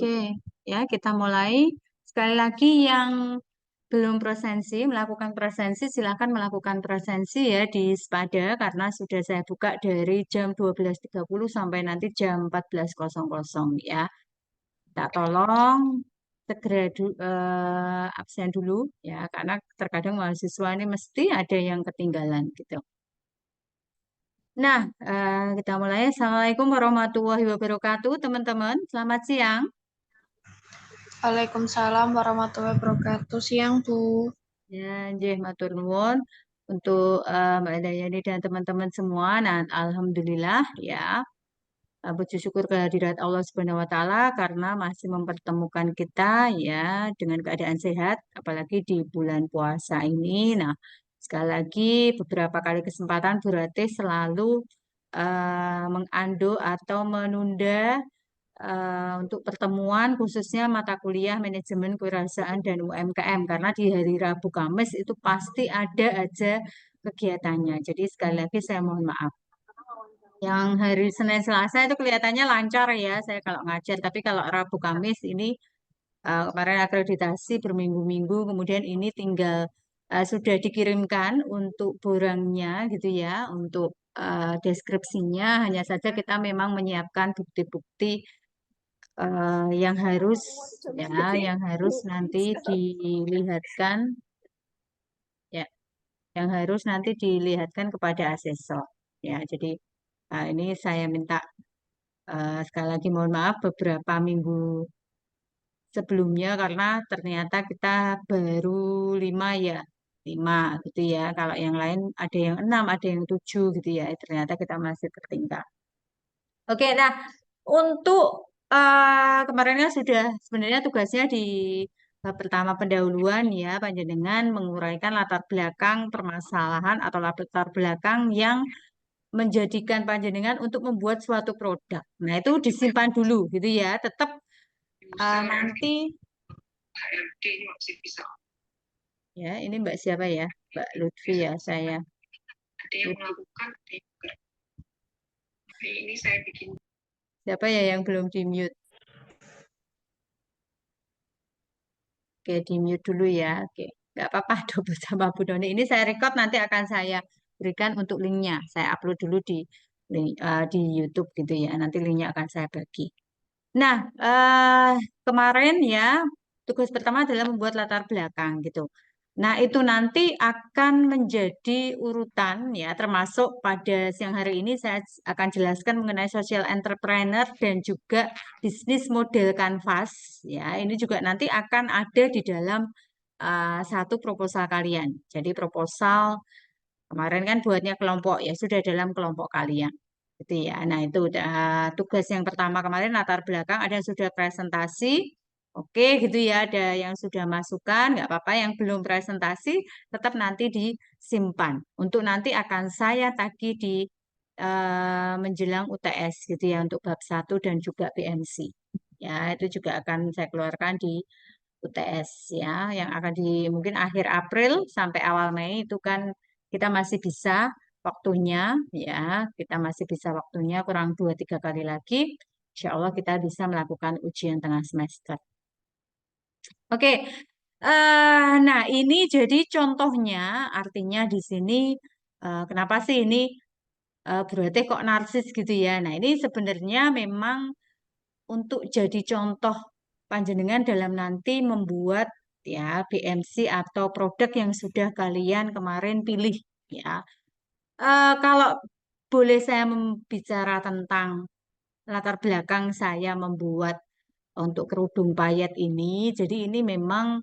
Oke, ya kita mulai. Sekali lagi yang belum presensi, melakukan presensi, silakan melakukan presensi ya di Spada karena sudah saya buka dari jam 12.30 sampai nanti jam 14.00 ya. Tak tolong segera absen dulu ya karena terkadang mahasiswa ini mesti ada yang ketinggalan gitu. Nah, kita mulai. Assalamualaikum warahmatullahi wabarakatuh, teman-teman. Selamat siang. Waalaikumsalam warahmatullahi wabarakatuh. Siang, Bu. Ya, nggih matur nuwun untuk Mbak Dayani dan teman-teman semua. Nah, alhamdulillah ya, puji syukur kehadirat Allah Subhanahu wa taala karena masih mempertemukan kita ya dengan keadaan sehat apalagi di bulan puasa ini. Nah, sekali lagi beberapa kali kesempatan berarti selalu mengando atau menunda untuk pertemuan khususnya mata kuliah manajemen kewirausahaan dan UMKM karena di hari Rabu Kamis itu pasti ada aja kegiatannya. Jadi sekali lagi saya mohon maaf. Yang hari Senin Selasa itu kelihatannya lancar ya saya kalau ngajar, tapi kalau Rabu Kamis ini kemarin akreditasi berminggu-minggu, kemudian ini tinggal sudah dikirimkan untuk borangnya gitu ya, untuk deskripsinya. Hanya saja kita memang menyiapkan bukti-bukti yang harus ya yang harus nanti dilihatkan ya yang harus nanti dilihatkan kepada asesor ya jadi ini saya minta sekali lagi mohon maaf beberapa minggu sebelumnya karena ternyata kita baru 5 ya 5 gitu ya kalau yang lain ada yang 6 ada yang 7 gitu ya ternyata kita masih tertinggal. Oke, nah untuk kemarinnya sudah sebenarnya tugasnya di bab pertama pendahuluan ya, panjenengan menguraikan latar belakang permasalahan atau latar belakang yang menjadikan panjenengan untuk membuat suatu produk. Nah, itu disimpan dulu gitu ya. Tetap nanti ya, ini Mbak siapa ya? Mbak Lutfi ya, saya. Ada yang melakukan, ini saya bikin. Siapa ya yang belum di-mute? Oke, di-mute dulu ya. Oke, nggak apa-apa, double sama Bu Doni. Ini saya record, nanti akan saya berikan untuk linknya. Saya upload dulu di di YouTube gitu ya. Nanti linknya akan saya bagi. Nah, kemarin ya, tugas pertama adalah membuat latar belakang gitu. Nah, itu nanti akan menjadi urutan ya, termasuk pada siang hari ini saya akan jelaskan mengenai social entrepreneur dan juga bisnis model kanvas ya. Ini juga nanti akan ada di dalam satu proposal kalian. Jadi proposal kemarin kan buatnya kelompok ya, sudah dalam kelompok kalian gitu ya. Nah, itu tugas yang pertama kemarin latar belakang ada yang sudah presentasi. Oke, gitu ya. Ada yang sudah masukan, nggak apa-apa. Yang belum presentasi tetap nanti disimpan. Untuk nanti akan saya tagih di menjelang UTS gitu ya untuk bab satu dan juga BMC. Ya, itu juga akan saya keluarkan di UTS ya, yang akan di mungkin akhir April sampai awal Mei itu kan kita masih bisa waktunya ya, kita masih bisa waktunya kurang 2-3 kali lagi. Insya Allah kita bisa melakukan ujian tengah semester. Oke, nah ini jadi contohnya, artinya di sini kenapa sih ini berarti kok narsis gitu ya? Nah ini sebenarnya memang untuk jadi contoh panjenengan dalam nanti membuat ya BMC atau produk yang sudah kalian kemarin pilih ya. Kalau boleh saya membicara tentang latar belakang saya membuat untuk kerudung payet ini, jadi ini memang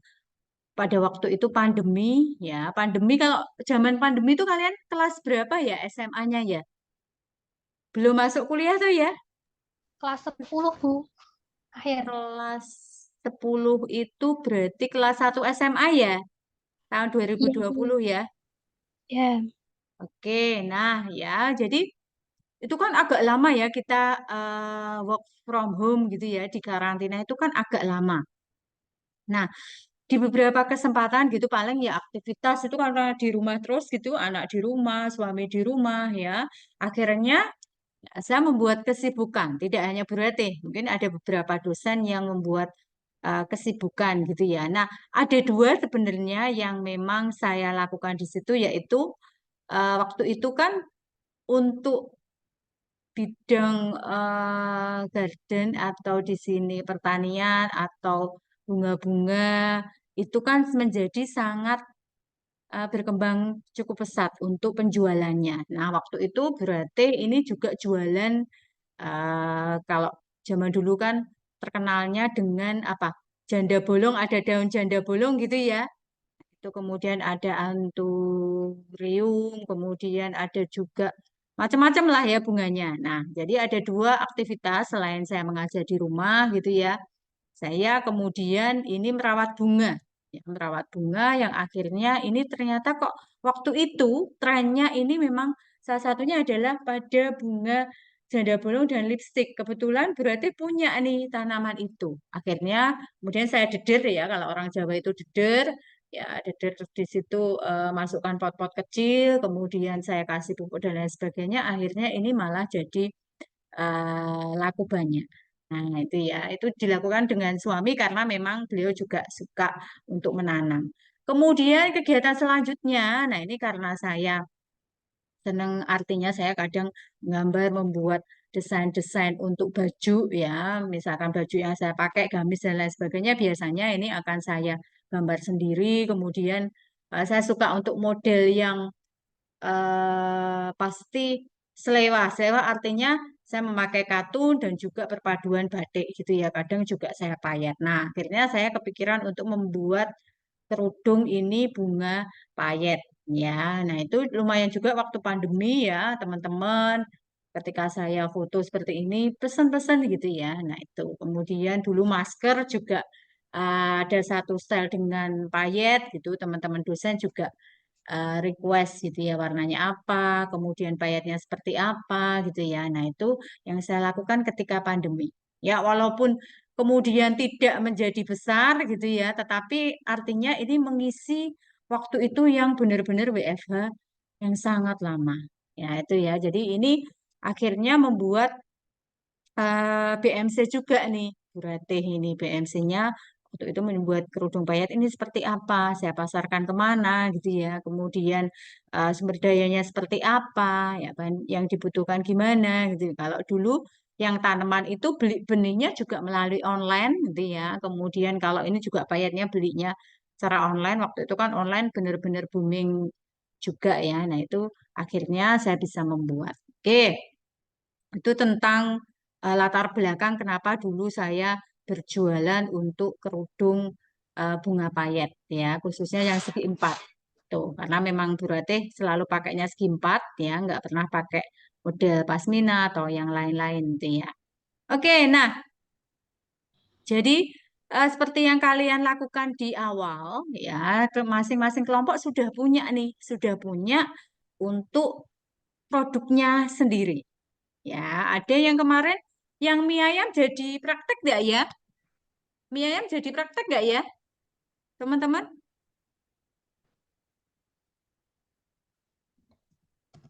pada waktu itu pandemi ya. Pandemi kalau zaman pandemi itu kalian kelas berapa ya SMA-nya ya? Belum masuk kuliah tuh ya? Kelas 10, Bu. Akhir. Kelas 10 itu berarti kelas 1 SMA ya? Tahun Iya, Bu. 2020 ya? Ya. Oke, nah ya, jadi itu kan agak lama ya kita work from home gitu ya, di karantina itu kan agak lama. Nah, di beberapa kesempatan gitu paling ya aktivitas itu karena di rumah terus gitu, anak di rumah, suami di rumah ya. Akhirnya Saya membuat kesibukan, tidak hanya berarti, mungkin ada beberapa dosen yang membuat kesibukan gitu ya. Nah, ada dua sebenarnya yang memang saya lakukan di situ, yaitu waktu itu kan untuk bidang garden atau di sini pertanian atau bunga-bunga itu kan menjadi sangat berkembang cukup pesat untuk penjualannya. Nah, waktu itu berarti ini juga jualan kalau zaman dulu kan terkenalnya dengan apa? Janda bolong, ada daun janda bolong gitu ya. Itu kemudian ada anturium, kemudian ada juga macam-macam lah ya bunganya. Nah, jadi ada dua aktivitas selain saya mengajar di rumah gitu ya. Saya kemudian ini merawat bunga. Ya, merawat bunga yang akhirnya ini ternyata kok waktu itu trennya ini memang salah satunya adalah pada bunga janda bolong dan lipstik. Kebetulan berarti punya nih tanaman itu. Akhirnya kemudian saya deder ya, kalau orang Jawa itu deder. Ya, deder terus di situ masukkan pot-pot kecil, kemudian saya kasih pupuk dan lain sebagainya. Akhirnya ini malah jadi laku banyak. Nah, itu ya, itu dilakukan dengan suami karena memang beliau juga suka untuk menanam. Kemudian kegiatan selanjutnya, nah ini karena saya senang, artinya saya kadang menggambar, membuat desain-desain untuk baju ya, misalkan baju yang saya pakai, gamis dan lain sebagainya, biasanya ini akan saya gambar sendiri. Kemudian saya suka untuk model yang pasti selewa. Selewa artinya saya memakai katun dan juga perpaduan batik gitu ya. Kadang juga saya payat. Nah, akhirnya saya kepikiran untuk membuat kerudung ini bunga payet ya. Nah, itu lumayan juga waktu pandemi ya, teman-teman. Ketika saya foto seperti ini, pesan-pesan gitu ya. Nah, itu. Kemudian dulu masker juga ada satu style dengan payet gitu. Teman-teman dosen juga request gitu ya, warnanya apa, kemudian bayarnya seperti apa gitu ya. Nah, itu yang saya lakukan ketika pandemi. Ya, walaupun kemudian tidak menjadi besar gitu ya, tetapi artinya ini mengisi waktu itu yang benar-benar WFH yang sangat lama. Ya, itu ya. Jadi ini akhirnya membuat BMC juga nih, Bu Ratih ini BMC-nya waktu itu membuat kerudung payet ini seperti apa, saya pasarkan kemana gitu ya, kemudian sumber dayanya seperti apa, ya kan, yang dibutuhkan gimana gitu. Kalau dulu yang tanaman itu beli benihnya juga melalui online gitu ya, kemudian kalau ini juga payetnya belinya secara online, waktu itu kan online benar-benar booming juga ya, nah itu akhirnya saya bisa membuat. Oke. Itu tentang latar belakang kenapa dulu saya berjualan untuk kerudung bunga payet ya, khususnya yang segi empat. Tuh, karena memang Bu Ratih selalu pakainya segi empat ya, nggak pernah pakai model pasmina atau yang lain-lain gitu ya. Oke, nah jadi seperti yang kalian lakukan di awal ya, masing-masing kelompok sudah punya nih, sudah punya untuk produknya sendiri. Ya, ada yang kemarin yang mie ayam jadi praktek nggak ya? Mie ayam jadi praktek nggak ya, teman-teman?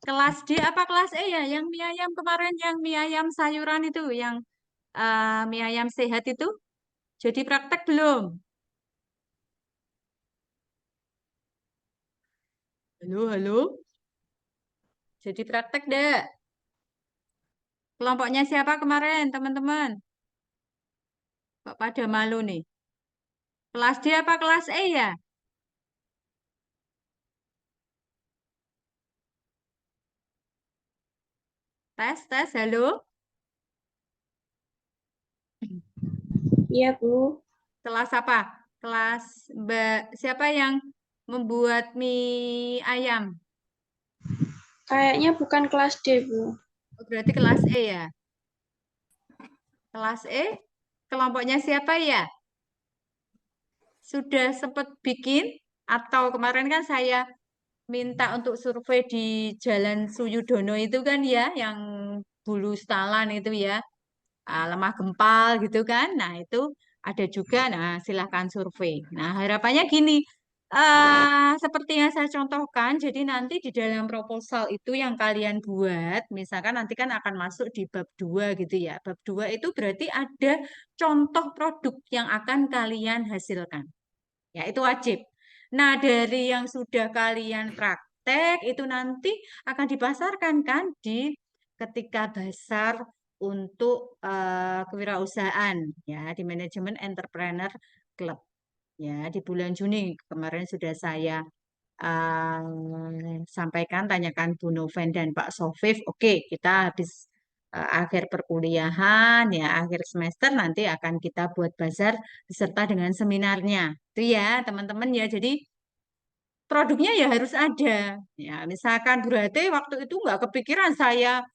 Kelas D apa kelas E ya? Yang mie ayam kemarin, yang mie ayam sayuran itu, yang mie ayam sehat itu, jadi praktek belum? Halo, halo. Jadi praktek deh. Kelompoknya siapa kemarin, teman-teman? Kok pada malu nih? Kelas D apa kelas E ya? Tes, tes, halo. Iya, Bu. Kelas apa? Kelas Mbak, siapa yang membuat mie ayam? Kayaknya bukan kelas D, Bu. Oh, berarti kelas E ya. Kelas E, kelompoknya siapa ya? Sudah sempat bikin atau kemarin kan saya minta untuk survei di Jalan Suyudono itu kan ya, yang Bulu Stalan itu ya, lemah gempal gitu kan. Nah, itu ada juga. Nah, silahkan survei. Nah, harapannya gini, Seperti yang saya contohkan, jadi nanti di dalam proposal itu yang kalian buat, misalkan nanti kan akan masuk di bab 2 gitu ya. Bab 2 itu berarti ada contoh produk yang akan kalian hasilkan. Ya, itu wajib. Nah, dari yang sudah kalian praktek itu nanti akan dipasarkan kan di ketika dasar untuk kewirausahaan ya di manajemen entrepreneur club. Ya, di bulan Juni kemarin sudah saya sampaikan, tanyakan Bu Noven dan Pak Sofif. Oke, kita habis akhir perkuliahan, ya akhir semester nanti akan kita buat bazar beserta dengan seminarnya. Itu ya, teman-teman ya. Jadi produknya ya harus ada. Ya, misalkan berarti waktu itu nggak kepikiran saya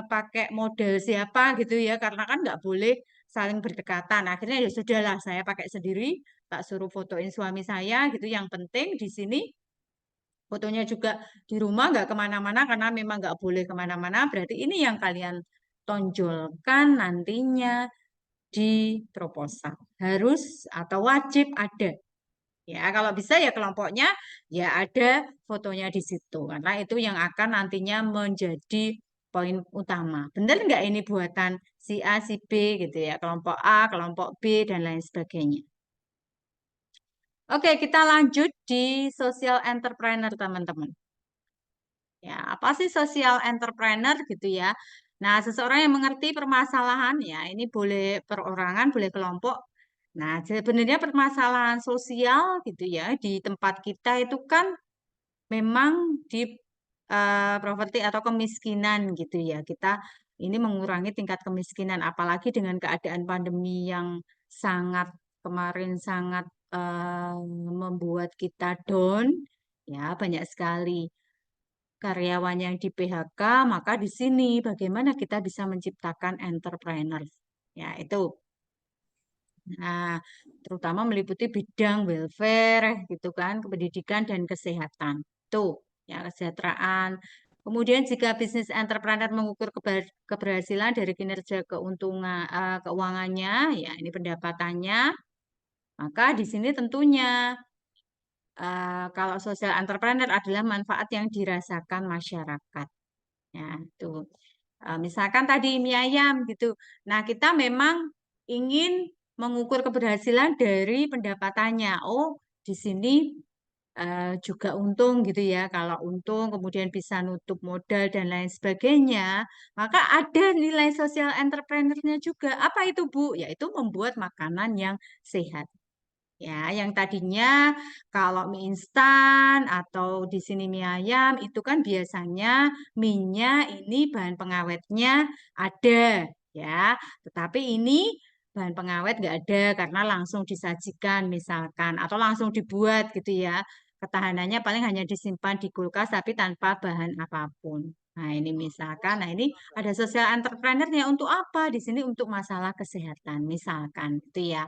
pakai model siapa gitu ya, karena kan nggak boleh saling berdekatan. Akhirnya ya sudahlah, saya pakai sendiri, tak suruh fotoin suami saya gitu. Yang penting di sini fotonya juga di rumah, nggak kemana-mana karena memang nggak boleh kemana-mana. Berarti ini yang kalian tonjolkan nantinya di proposal. Harus atau wajib ada. Ya, kalau bisa ya kelompoknya ya ada fotonya di situ. Karena itu yang akan nantinya menjadi poin utama. Benar nggak ini buatan si A, si B gitu ya. Kelompok A, kelompok B, dan lain sebagainya. Oke, kita lanjut di social entrepreneur, teman-teman. Ya, apa sih social entrepreneur gitu ya? Nah, seseorang yang mengerti permasalahan ya, ini boleh perorangan, boleh kelompok. Nah, sebenarnya permasalahan sosial gitu ya di tempat kita itu kan memang di poverty atau kemiskinan gitu ya. Kita ini mengurangi tingkat kemiskinan, apalagi dengan keadaan pandemi yang sangat kemarin sangat membuat kita down, ya banyak sekali karyawan yang di PHK, maka di sini bagaimana kita bisa menciptakan entrepreneur. Ya, itu. Nah, terutama meliputi bidang welfare gitu kan, pendidikan dan kesehatan. Itu ya kesejahteraan. Kemudian jika bisnis entrepreneur mengukur keberhasilan dari kinerja keuntungan keuangannya, ya ini pendapatannya, maka di sini tentunya kalau social entrepreneur adalah manfaat yang dirasakan masyarakat. Ya, itu. Misalkan tadi mie ayam gitu. Nah, kita memang ingin mengukur keberhasilan dari pendapatannya. Oh, di sini juga untung gitu ya. Kalau untung kemudian bisa nutup modal dan lain sebagainya, maka ada nilai sosial entrepreneurnya juga. Apa itu, Bu? Yaitu membuat makanan yang sehat. Ya, yang tadinya kalau mie instan atau di sini mie ayam itu kan biasanya minyak ini bahan pengawetnya ada ya, tetapi ini bahan pengawet nggak ada karena langsung disajikan misalkan atau langsung dibuat gitu ya. Ketahanannya paling hanya disimpan di kulkas tapi tanpa bahan apapun. Nah, ini misalkan, nah ini ada social entrepreneurnya untuk apa? Di sini untuk masalah kesehatan misalkan gitu ya.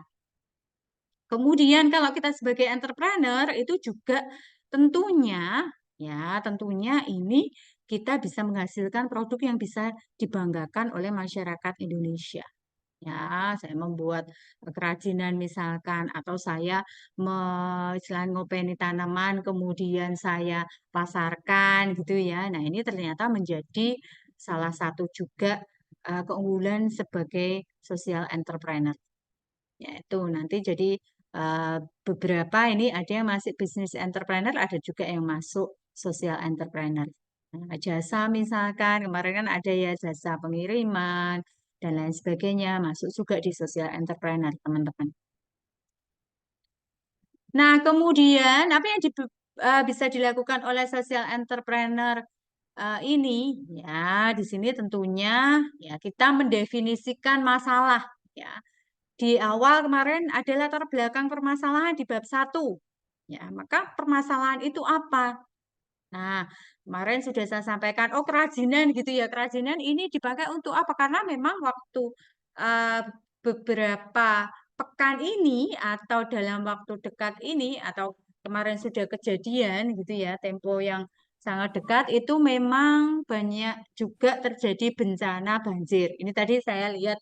Kemudian kalau kita sebagai entrepreneur itu juga tentunya tentunya ini kita bisa menghasilkan produk yang bisa dibanggakan oleh masyarakat Indonesia. Ya, saya membuat kerajinan misalkan atau saya selain ngopeni tanaman kemudian saya pasarkan gitu ya. Nah, ini ternyata menjadi salah satu juga keunggulan sebagai social entrepreneur. Ya, itu nanti jadi eh, beberapa ini ada yang masih bisnis entrepreneur, ada juga yang masuk social entrepreneur. Nah, jasa misalkan, kemarin kan ada ya jasa pengiriman dan lain sebagainya, masuk juga di social entrepreneur, teman-teman. Nah, kemudian apa yang bisa dilakukan oleh social entrepreneur ini? Ya, di sini tentunya ya kita mendefinisikan masalah. Ya, di awal kemarin ada latar belakang permasalahan di bab 1. Ya, maka permasalahan itu apa? Nah, kemarin sudah saya sampaikan, oh kerajinan gitu ya. Kerajinan ini dipakai untuk apa? Karena memang waktu eh, beberapa pekan ini atau dalam waktu dekat ini atau kemarin sudah kejadian gitu ya, tempo yang sangat dekat itu memang banyak juga terjadi bencana banjir. Ini tadi saya lihat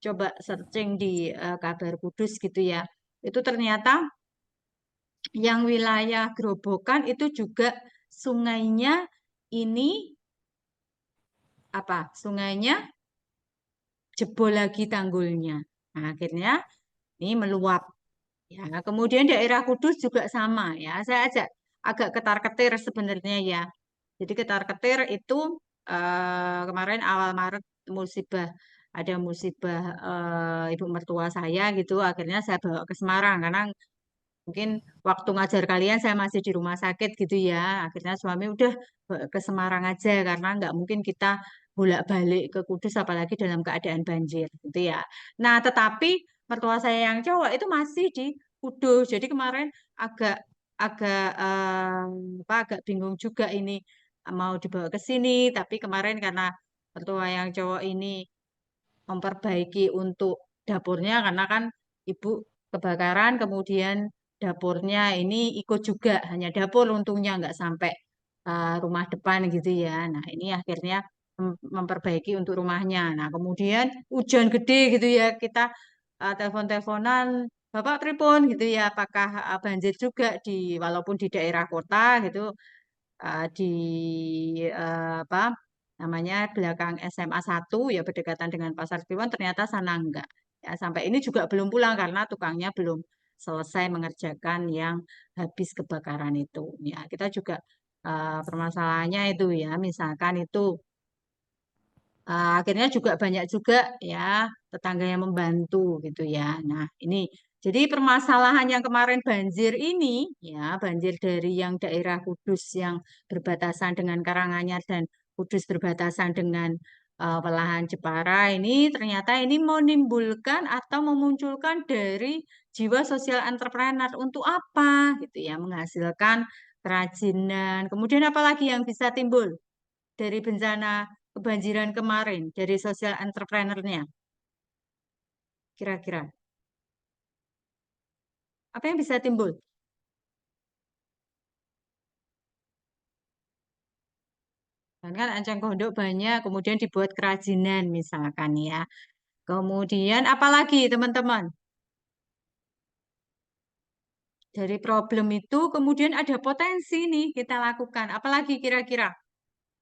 coba searching di kabar Kudus gitu ya. Itu ternyata Yang wilayah Grobogan itu juga sungainya ini apa? Sungainya jebol lagi tanggulnya. Nah, akhirnya ini meluap. Ya, kemudian daerah Kudus juga sama ya. Saya agak ketar-ketir sebenarnya ya. Jadi ketar-ketir itu kemarin awal Maret musibah ada musibah ibu mertua saya gitu. Akhirnya saya bawa ke Semarang karena mungkin waktu ngajar kalian saya masih di rumah sakit gitu ya. Akhirnya suami udah bawa ke Semarang aja karena nggak mungkin kita bolak-balik ke Kudus apalagi dalam keadaan banjir gitu ya. Nah, tetapi mertua saya yang cowok itu masih di Kudus. Jadi kemarin agak agak agak bingung juga ini mau dibawa ke sini, tapi kemarin karena mertua yang cowok ini memperbaiki untuk dapurnya karena kan ibu kebakaran kemudian dapurnya ini ikut juga hanya dapur untungnya nggak sampai rumah depan gitu ya. Nah ini akhirnya memperbaiki untuk rumahnya. Nah kemudian hujan gede gitu ya kita telepon-teleponan Bapak Tripun gitu ya apakah banjir juga di walaupun di daerah kota gitu di apa namanya belakang SMA 1 ya berdekatan dengan Pasar Kliwon ternyata sana enggak. Ya, sampai ini juga belum pulang karena tukangnya belum selesai mengerjakan yang habis kebakaran itu. Ya, kita juga permasalahannya itu ya, misalkan itu akhirnya juga banyak juga ya tetangga yang membantu gitu ya. Nah, ini jadi permasalahan yang kemarin banjir ini ya, banjir dari yang daerah Kudus yang berbatasan dengan Karanganyar dan Kudus berbatasan dengan Welahan Jepara ini ternyata ini menimbulkan atau memunculkan dari jiwa sosial entrepreneur untuk apa gitu ya, menghasilkan kerajinan. Kemudian apalagi yang bisa timbul dari bencana kebanjiran kemarin dari social entrepreneur-nya kira-kira apa yang bisa timbul? Dan kan enceng gondok banyak, kemudian dibuat kerajinan misalkan ya. Kemudian apalagi teman-teman? Dari problem itu kemudian ada potensi nih kita lakukan. Apalagi kira-kira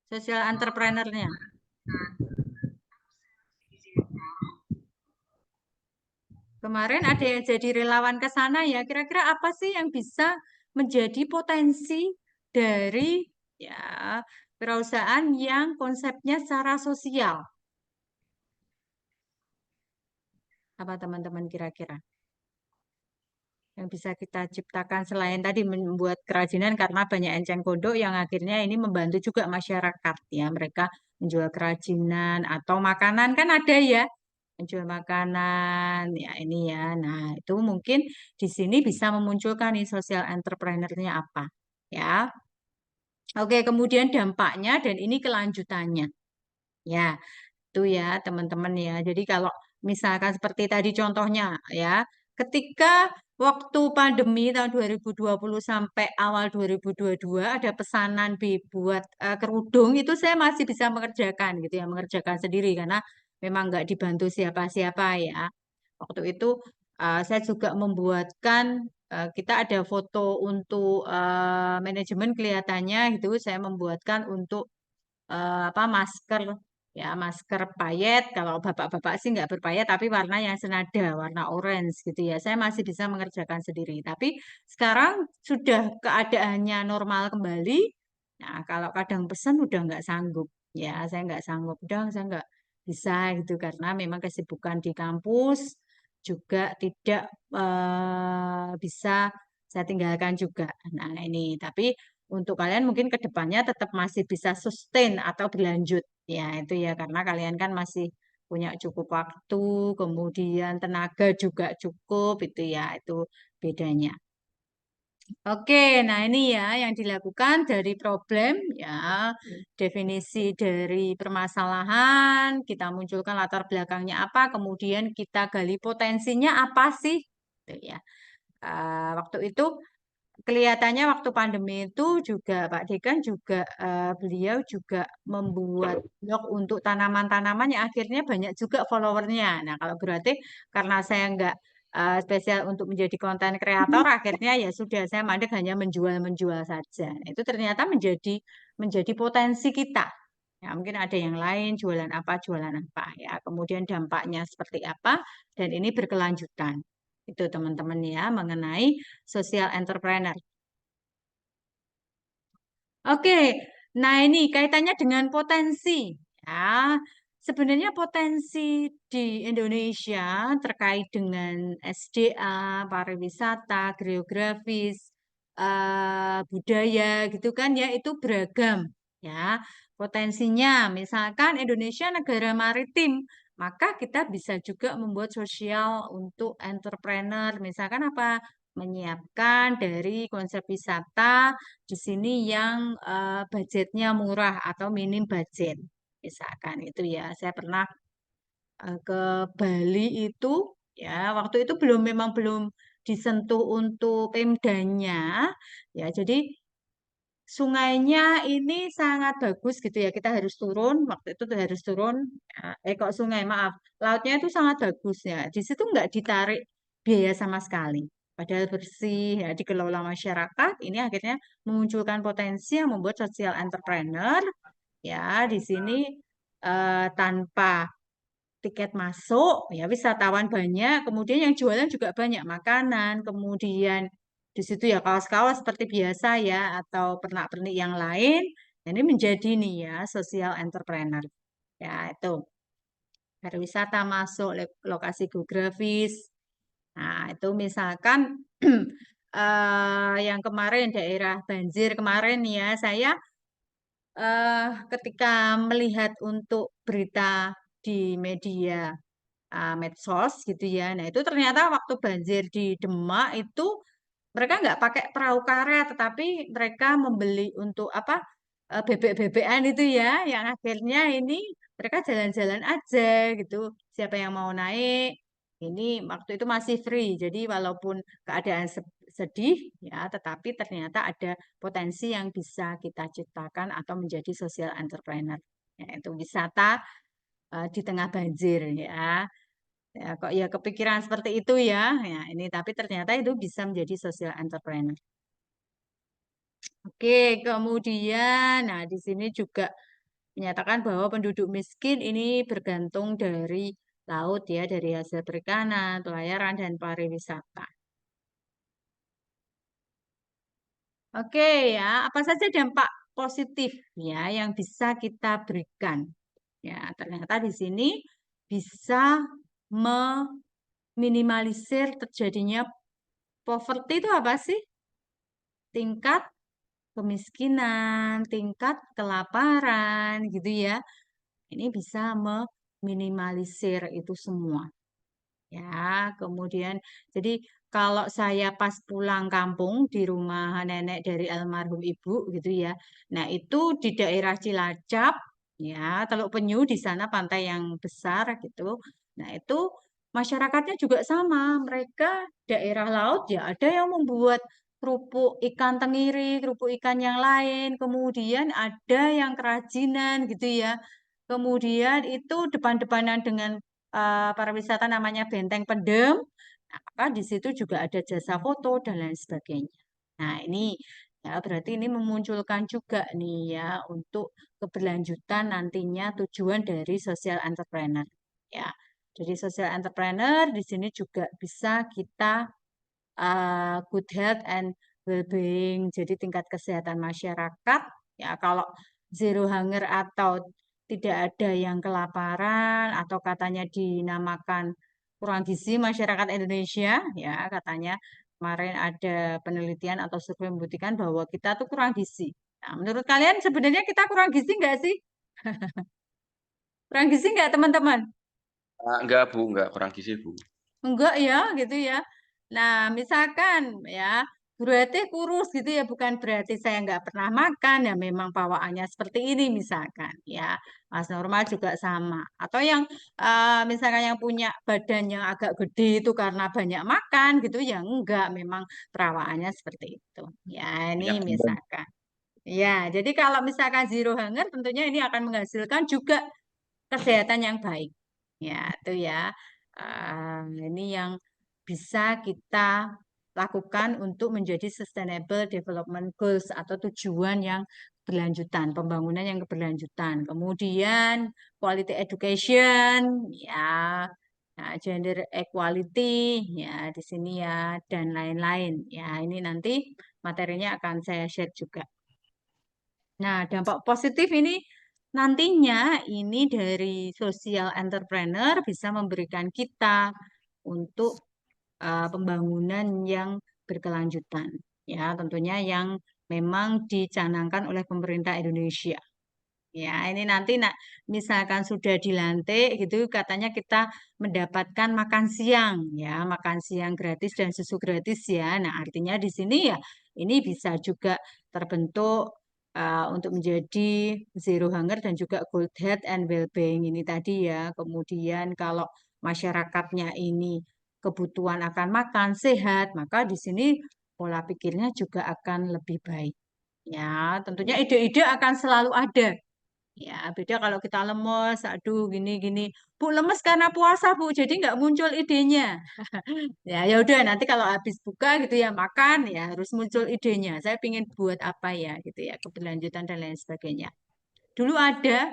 social entrepreneur-nya? Kemarin ada yang jadi relawan ke sana ya. Kira-kira apa sih yang bisa menjadi potensi dari ya perusahaan yang konsepnya secara sosial? Apa teman-teman kira-kira yang bisa kita ciptakan selain tadi membuat kerajinan karena banyak enceng gondok yang akhirnya ini membantu juga masyarakat ya. Mereka menjual kerajinan atau makanan kan ada ya menjual makanan ya ini ya. Nah, itu mungkin di sini bisa memunculkan nih social entrepreneur-nya apa ya. Oke, kemudian dampaknya dan ini kelanjutannya. Ya, itu ya teman-teman ya. Jadi kalau misalkan seperti tadi contohnya ya, ketika waktu pandemi tahun 2020 sampai awal 2022 ada pesanan buat kerudung itu saya masih bisa mengerjakan gitu ya, mengerjakan sendiri karena memang nggak dibantu siapa-siapa ya. Waktu itu saya juga membuatkan kita ada foto untuk manajemen kelihatannya gitu, saya membuatkan untuk apa masker ya masker payet kalau bapak-bapak sih nggak berpayet tapi warna yang senada warna orange gitu ya saya masih bisa mengerjakan sendiri tapi sekarang sudah keadaannya normal kembali nah kalau kadang pesan udah nggak sanggup ya saya nggak sanggup udah saya nggak bisa gitu karena memang kesibukan di kampus juga tidak bisa saya tinggalkan juga nah ini tapi untuk kalian mungkin ke depannya tetap masih bisa sustain atau berlanjut. Ya, itu ya karena kalian kan masih punya cukup waktu, kemudian tenaga juga cukup, itu ya, itu bedanya. Oke, nah ini ya yang dilakukan dari problem, ya definisi dari permasalahan, kita munculkan latar belakangnya apa, kemudian kita gali potensinya apa sih, gitu ya. Waktu itu kelihatannya waktu pandemi itu juga Pak Dekan juga beliau juga membuat blog untuk tanaman-tanaman yang akhirnya banyak juga followernya. Nah kalau berarti karena saya nggak spesial untuk menjadi konten kreator, akhirnya ya sudah saya mandek hanya menjual-menjual saja. Nah, itu ternyata menjadi potensi kita. Ya, mungkin ada yang lain jualan apa ya. Kemudian dampaknya seperti apa dan ini berkelanjutan. Itu teman-teman ya mengenai social entrepreneur. Oke, nah ini kaitannya dengan potensi. Ya, sebenarnya potensi di Indonesia terkait dengan SDA, pariwisata, geografis, budaya gitu kan ya itu beragam. Ya, potensinya misalkan Indonesia negara maritim, maka kita bisa juga membuat sosial untuk entrepreneur. Misalkan apa? Menyiapkan dari konsep wisata di sini yang budgetnya murah atau minim budget. Misalkan itu ya, saya pernah ke Bali itu ya, waktu itu memang belum disentuh untuk Pemdanya ya. Jadi sungainya ini sangat bagus gitu ya. Kita harus turun, waktu itu tuh harus turun. Kok sungai, maaf. Lautnya itu sangat bagus ya. Di situ nggak ditarik biaya sama sekali. Padahal bersih, ya, dikelola masyarakat. Ini akhirnya memunculkan potensi yang membuat social entrepreneur ya di sini tanpa tiket masuk, ya wisatawan banyak, kemudian yang jualan juga banyak makanan, kemudian di situ ya kaos-kaos seperti biasa ya, atau pernak-pernik yang lain, ini menjadi nih ya social entrepreneur. Ya itu pariwisata masuk lokasi geografis. Nah itu misalkan yang kemarin daerah banjir kemarin ya, saya ketika melihat untuk berita di media medsos gitu ya. Nah itu ternyata waktu banjir di Demak itu mereka nggak pakai perahu karet, tetapi mereka membeli untuk apa bebek-bebekan itu ya, yang akhirnya ini mereka jalan-jalan aja gitu. Siapa yang mau naik, ini waktu itu masih free. Jadi walaupun keadaan sedih ya, tetapi ternyata ada potensi yang bisa kita ciptakan atau menjadi social entrepreneur. Yaitu wisata di tengah banjir ya. Ya, kok ya kepikiran seperti itu ya. Ya, ini tapi ternyata itu bisa menjadi social entrepreneur. Oke, kemudian nah di sini juga menyatakan bahwa penduduk miskin ini bergantung dari laut ya, dari hasil perikanan, pelayaran dan pariwisata. Oke ya, apa saja dampak positif ya yang bisa kita berikan? Ya, ternyata di sini bisa meminimalisir terjadinya poverty itu apa sih? Tingkat kemiskinan, tingkat kelaparan gitu ya. Ini bisa meminimalisir itu semua. Ya, kemudian jadi kalau saya pas pulang kampung di rumah nenek dari almarhum ibu gitu ya. Nah, itu di daerah Cilacap ya, Teluk Penyu di sana pantai yang besar gitu. Nah, itu masyarakatnya juga sama. Mereka daerah laut ya ada yang membuat kerupuk ikan tenggiri, kerupuk ikan yang lain, kemudian ada yang kerajinan gitu ya. Kemudian itu depan-depanan dengan pariwisata namanya Benteng Pendem. Nah, maka di situ juga ada jasa foto dan lain sebagainya. Nah, ini ya berarti ini memunculkan juga nih ya untuk keberlanjutan nantinya tujuan dari social entrepreneur. Ya, jadi social entrepreneur di sini juga bisa kita good health and well-being. Jadi tingkat kesehatan masyarakat ya kalau zero hunger atau tidak ada yang kelaparan atau katanya dinamakan kurang gizi masyarakat Indonesia ya katanya kemarin ada penelitian atau survei membuktikan bahwa kita tuh kurang gizi. Nah, menurut kalian sebenarnya kita kurang gizi nggak sih? Kurang gizi nggak teman-teman? Enggak, Bu, enggak kurang gizi, Bu. Enggak ya, gitu ya. Nah, misalkan ya, berarti kurus gitu ya, bukan berarti saya nggak pernah makan, ya memang bawaannya seperti ini misalkan ya. Mas normal juga sama. Atau yang misalkan yang punya badan yang agak gede itu karena banyak makan gitu ya, enggak, memang perawaannya seperti itu. Ya, ini Banyak gendong. misalkan. Ya, jadi kalau misalkan zero hunger tentunya ini akan menghasilkan juga kesehatan yang baik. Ya, itu ya. Ini yang bisa kita lakukan untuk menjadi Sustainable Development Goals atau tujuan yang berlanjutan, pembangunan yang keberlanjutan. Kemudian quality education, ya, nah, gender equality, ya di sini ya, dan lain-lain. Ya, ini nanti materinya akan saya share juga. Nah, dampak positif ini nantinya ini dari social entrepreneur bisa memberikan kita untuk pembangunan yang berkelanjutan. Ya, tentunya yang memang dicanangkan oleh pemerintah Indonesia. Ya, ini nanti misalkan sudah dilantik gitu katanya kita mendapatkan makan siang ya, makan siang gratis dan susu gratis ya. Nah, artinya di sini ya ini bisa juga terbentuk untuk menjadi zero hunger dan juga good health and well-being ini tadi ya. Kemudian kalau masyarakatnya ini kebutuhan akan makan sehat, maka di sini pola pikirnya juga akan lebih baik. Ya, tentunya ide-ide akan selalu ada. Ya, beda kalau kita lemes, aduh gini-gini. Bu, lemes karena puasa, Bu, jadi nggak muncul idenya. Ya, ya udah nanti kalau habis buka gitu ya makan ya harus muncul idenya. Saya pingin buat apa ya gitu ya, keberlanjutan dan lain sebagainya. Dulu ada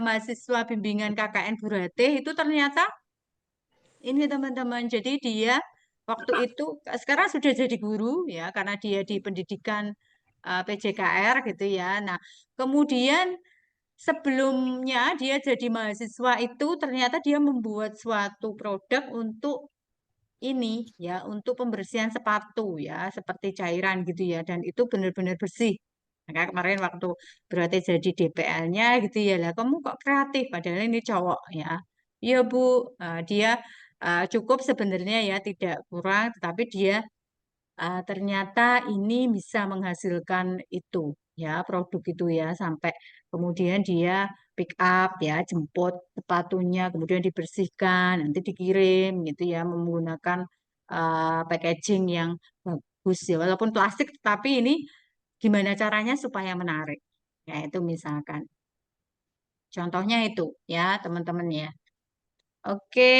mahasiswa bimbingan KKN Burate itu ternyata ini teman-teman. Jadi dia waktu itu sekarang sudah jadi guru ya karena dia di pendidikan PJKR gitu ya. Nah, kemudian sebelumnya dia jadi mahasiswa itu ternyata dia membuat suatu produk untuk ini ya, untuk pembersihan sepatu ya, seperti cairan gitu ya, dan itu benar-benar bersih. Maka kemarin waktu berarti jadi DPL-nya gitu ya, lah kamu kok kreatif, padahal ini cowok ya. Iya Bu, dia cukup sebenarnya ya, tidak kurang, tetapi dia ternyata ini bisa menghasilkan itu ya produk itu ya sampai kemudian dia pick up ya jemput sepatunya kemudian dibersihkan nanti dikirim gitu ya menggunakan packaging yang bagus ya walaupun plastik tapi ini gimana caranya supaya menarik ya itu misalkan contohnya itu ya teman-teman ya oke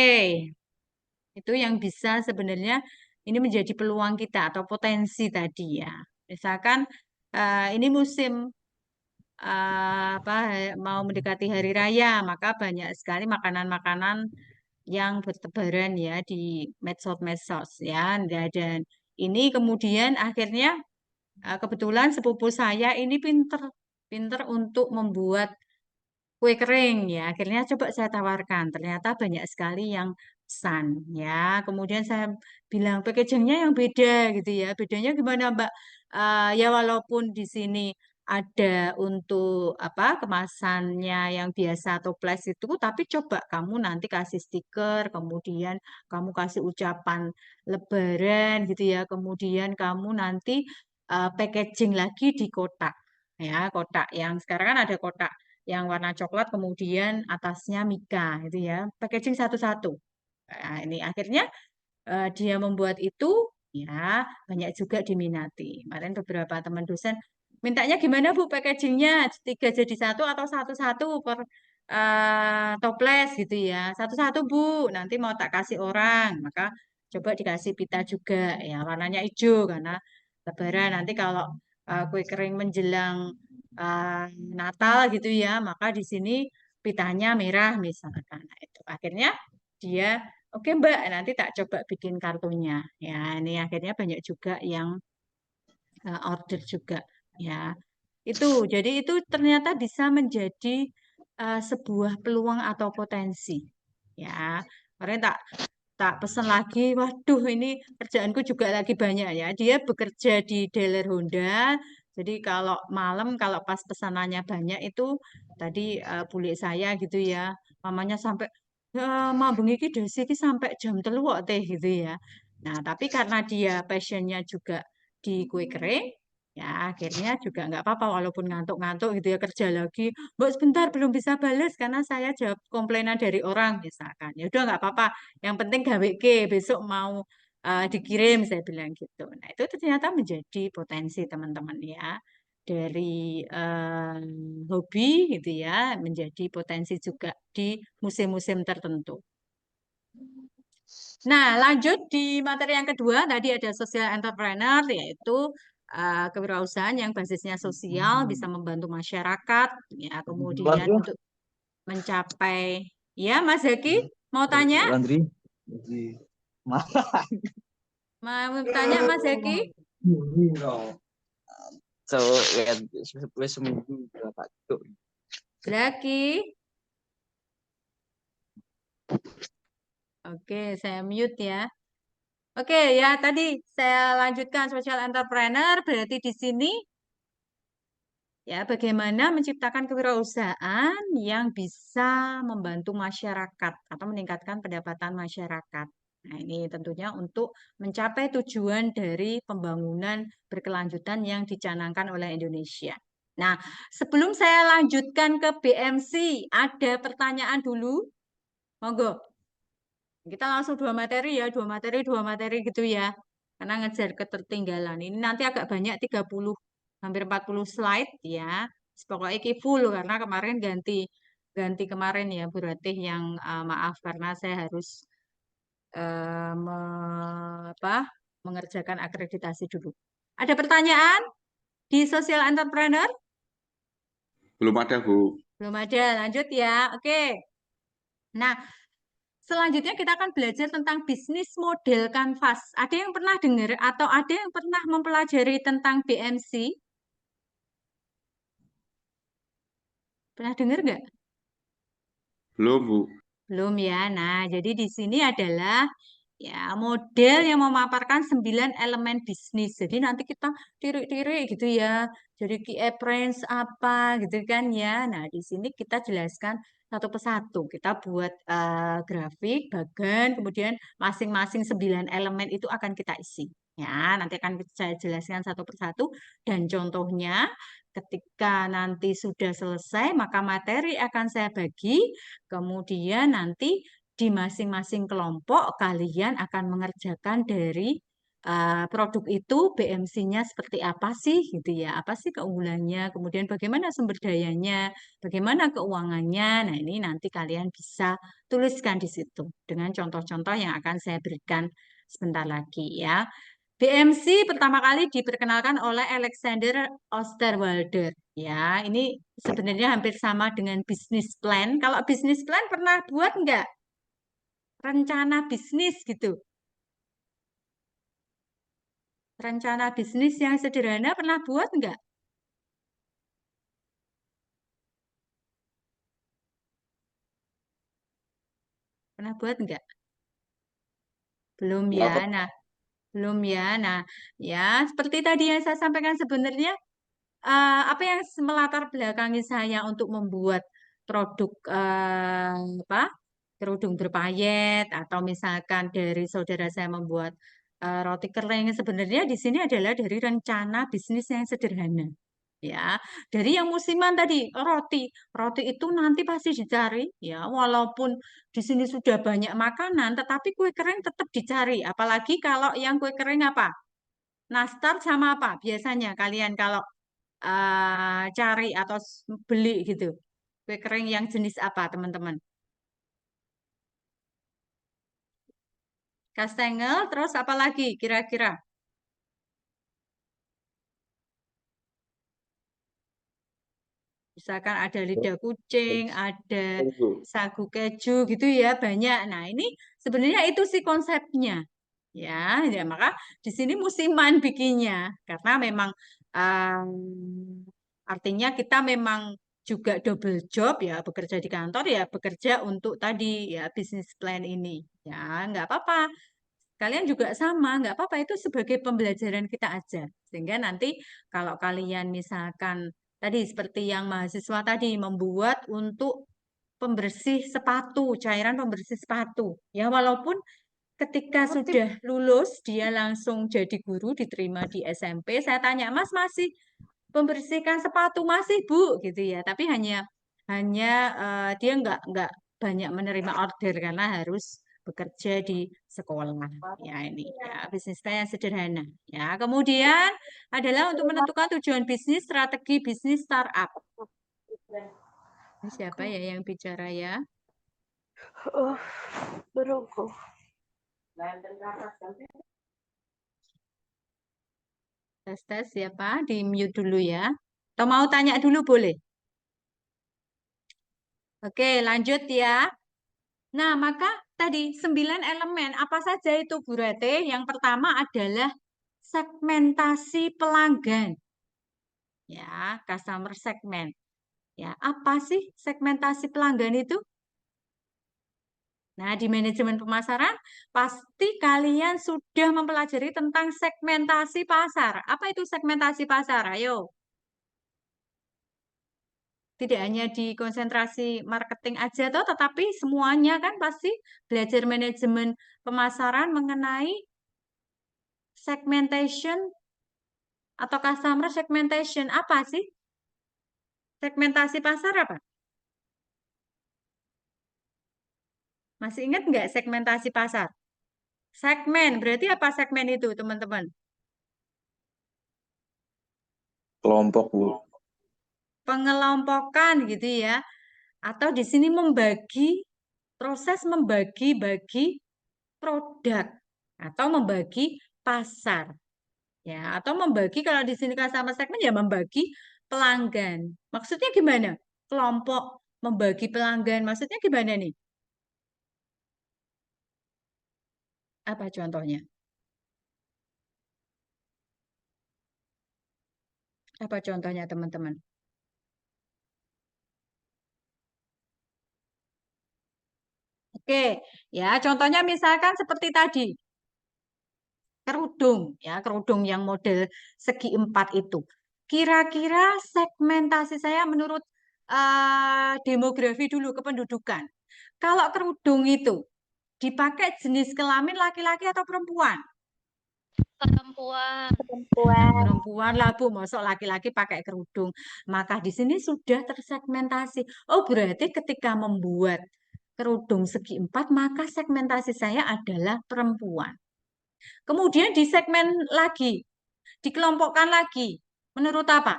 itu yang bisa sebenarnya ini menjadi peluang kita atau potensi tadi ya. Misalkan ini musim apa mau mendekati hari raya, maka banyak sekali makanan-makanan yang bertebaran ya di medsos-medsos ya. Dan ini kemudian akhirnya kebetulan sepupu saya ini pinter pinter untuk membuat kue kering ya. Akhirnya coba saya tawarkan. Ternyata banyak sekali yang pesan ya. Kemudian saya bilang packagingnya yang beda gitu ya. Bedanya gimana Mbak? Ya walaupun di sini ada untuk apa kemasannya yang biasa atau plastik itu, tapi coba kamu nanti kasih stiker, kemudian kamu kasih ucapan Lebaran gitu ya. Kemudian kamu nanti packaging lagi di kotak ya, kotak yang sekarang kan ada kotak yang warna coklat kemudian atasnya Mika itu ya packaging satu-satu. Nah, ini akhirnya dia membuat itu ya banyak juga diminati. Kemarin beberapa teman dosen mintanya gimana Bu packagingnya tiga jadi satu atau satu-satu per toples gitu ya satu-satu Bu nanti mau tak kasih orang maka coba dikasih pita juga ya warnanya hijau karena Lebaran nanti kalau kue kering menjelang uh, Natal gitu ya, maka di sini pitanya merah misalkan. Nah, itu akhirnya dia, oke Mbak, nanti tak coba bikin kartunya. Ya, ini akhirnya banyak juga yang order juga. Ya, itu. Jadi itu ternyata bisa menjadi sebuah peluang atau potensi. Ya, kemarin tak tak pesan lagi, waduh ini kerjaanku juga lagi banyak ya. Dia bekerja di dealer Honda, jadi kalau malam kalau pas pesanannya banyak itu tadi bule saya gitu ya, mamanya sampai ya mambeng iki desi iki sampai jam 3 kok teh gitu ya. Nah, tapi karena dia passionnya juga di kue kering, ya akhirnya juga nggak apa-apa walaupun ngantuk-ngantuk gitu ya kerja lagi. Mbak sebentar belum bisa bales karena saya jawab komplainan dari orang misalkan. Ya udah nggak apa-apa. Yang penting gawe ke besok mau dikirim saya bilang gitu. Nah itu ternyata menjadi potensi teman-teman ya dari hobi gitu ya menjadi potensi juga di musim-musim tertentu. Nah, lanjut di materi yang kedua, tadi ada social entrepreneur, yaitu kewirausahaan yang basisnya sosial, bisa membantu masyarakat, ya, kemudian Laundry, untuk mencapai, ya, Mas Zaki, mau tanya? laundry. Mau tanya, Mas Zaki? So, wes seminggu berapa tuh? Zaki? Oke, saya mute ya. Oke, ya tadi saya lanjutkan social entrepreneur, berarti di sini ya, bagaimana menciptakan kewirausahaan yang bisa membantu masyarakat atau meningkatkan pendapatan masyarakat. Nah, ini tentunya untuk mencapai tujuan dari pembangunan berkelanjutan yang dicanangkan oleh Indonesia. Nah, sebelum saya lanjutkan ke BMC, ada pertanyaan dulu. Monggo. Kita langsung dua materi gitu ya. Karena ngejar ketertinggalan. Ini nanti agak banyak 30, hampir 40 slide ya. Pokoknya ini full karena kemarin ganti ganti kemarin ya Bu Ratih yang maaf karena saya harus mengerjakan akreditasi dulu. Ada pertanyaan di social entrepreneur? Belum ada, Bu. Belum ada, lanjut ya. Oke. Nah, selanjutnya kita akan belajar tentang bisnis model kanvas. Ada yang pernah dengar atau ada yang pernah mempelajari tentang BMC? Pernah dengar nggak? Belum, Bu. Belum ya. Nah, jadi di sini adalah ya model yang memaparkan 9 elemen bisnis. Jadi nanti kita tirik-tirik gitu ya. Jadi key appearance apa gitu kan ya. Nah, di sini kita jelaskan satu persatu. Kita buat grafik, bagan, kemudian masing-masing 9 elemen itu akan kita isi. Ya, nanti akan saya jelaskan satu persatu dan contohnya ketika nanti sudah selesai maka materi akan saya bagi, kemudian nanti di masing-masing kelompok kalian akan mengerjakan dari produk itu BMC-nya seperti apa sih gitu ya, apa sih keunggulannya, kemudian bagaimana sumber dayanya, bagaimana keuangannya. Nah, ini nanti kalian bisa tuliskan di situ dengan contoh-contoh yang akan saya berikan sebentar lagi ya. BMC pertama kali diperkenalkan oleh Alexander Osterwalder. Ya, ini sebenarnya hampir sama dengan bisnis plan. Kalau bisnis plan pernah buat nggak? Rencana bisnis gitu. Rencana bisnis yang sederhana pernah buat nggak? Pernah buat nggak? Belum ya. Nggak Nah, belum ya. Nah, ya seperti tadi yang saya sampaikan sebenarnya apa yang melatar belakangi saya untuk membuat produk apa? Kerudung berpayet atau misalkan dari saudara saya membuat roti kering sebenarnya di sini adalah dari rencana bisnis yang sederhana. Ya, dari yang musiman tadi roti itu nanti pasti dicari ya, walaupun di sini sudah banyak makanan, tetapi kue kering tetap dicari. Apalagi kalau yang kue kering apa? Nastar sama apa? Biasanya kalian kalau cari atau beli gitu, kue kering yang jenis apa, teman-teman? Kastengel, terus apa lagi kira-kira? Misalkan ada lidah kucing, ada Bu. sagu keju gitu ya, banyak. Nah, ini sebenarnya itu sih konsepnya. Ya, ya maka di sini musiman bikinnya karena memang artinya kita memang juga double job ya, bekerja di kantor ya, bekerja untuk tadi ya bisnis plan ini. Ya, nggak apa-apa. Kalian juga sama, nggak apa-apa itu sebagai pembelajaran kita aja. Sehingga nanti kalau kalian misalkan tadi seperti yang mahasiswa tadi membuat untuk pembersih sepatu, cairan pembersih sepatu. Ya walaupun ketika sudah lulus dia langsung jadi guru diterima di SMP, saya tanya, "Mas masih membersihkan sepatu masih, Bu?" gitu ya. Tapi hanya dia nggak banyak menerima order karena harus bekerja di sekolah. Ya ini ya bisnisnya yang sederhana. Ya kemudian adalah untuk menentukan tujuan bisnis, strategi bisnis startup. Ini siapa ya yang bicara ya? Oh, berungku. Tes siapa? Di mute dulu ya. Atau mau tanya dulu boleh? Oke, lanjut ya. Nah, maka tadi 9 elemen apa saja itu Bu Rete? Yang pertama adalah segmentasi pelanggan. Ya, customer segment. Ya, apa sih segmentasi pelanggan itu? Nah, di manajemen pemasaran pasti kalian sudah mempelajari tentang segmentasi pasar. Apa itu segmentasi pasar? Ayo. Tidak hanya di konsentrasi marketing aja toh, tetapi semuanya kan pasti belajar manajemen pemasaran mengenai segmentation atau customer segmentation. Apa sih? Segmentasi pasar apa? Masih ingat nggak segmentasi pasar? Segmen, berarti apa segmen itu, teman-teman? Kelompok, Bu. Pengelompokan gitu ya. Atau di sini membagi, proses membagi-bagi produk atau membagi pasar. Ya, atau membagi kalau di sini customer segment ya membagi pelanggan. Maksudnya gimana? Kelompok membagi pelanggan. Maksudnya gimana nih? Apa contohnya? Apa contohnya, teman-teman? Oke, ya contohnya misalkan seperti tadi, kerudung, ya kerudung yang model segi empat itu. Kira-kira segmentasi saya menurut demografi dulu kependudukan. Kalau kerudung itu dipakai jenis kelamin laki-laki atau perempuan? Perempuan. Perempuan lah Bu, masuk laki-laki pakai kerudung. Maka di sini sudah tersegmentasi. Oh, berarti ketika membuat kerudung segi empat, maka segmentasi saya adalah perempuan. Kemudian di segmen lagi, dikelompokkan lagi. Menurut apa?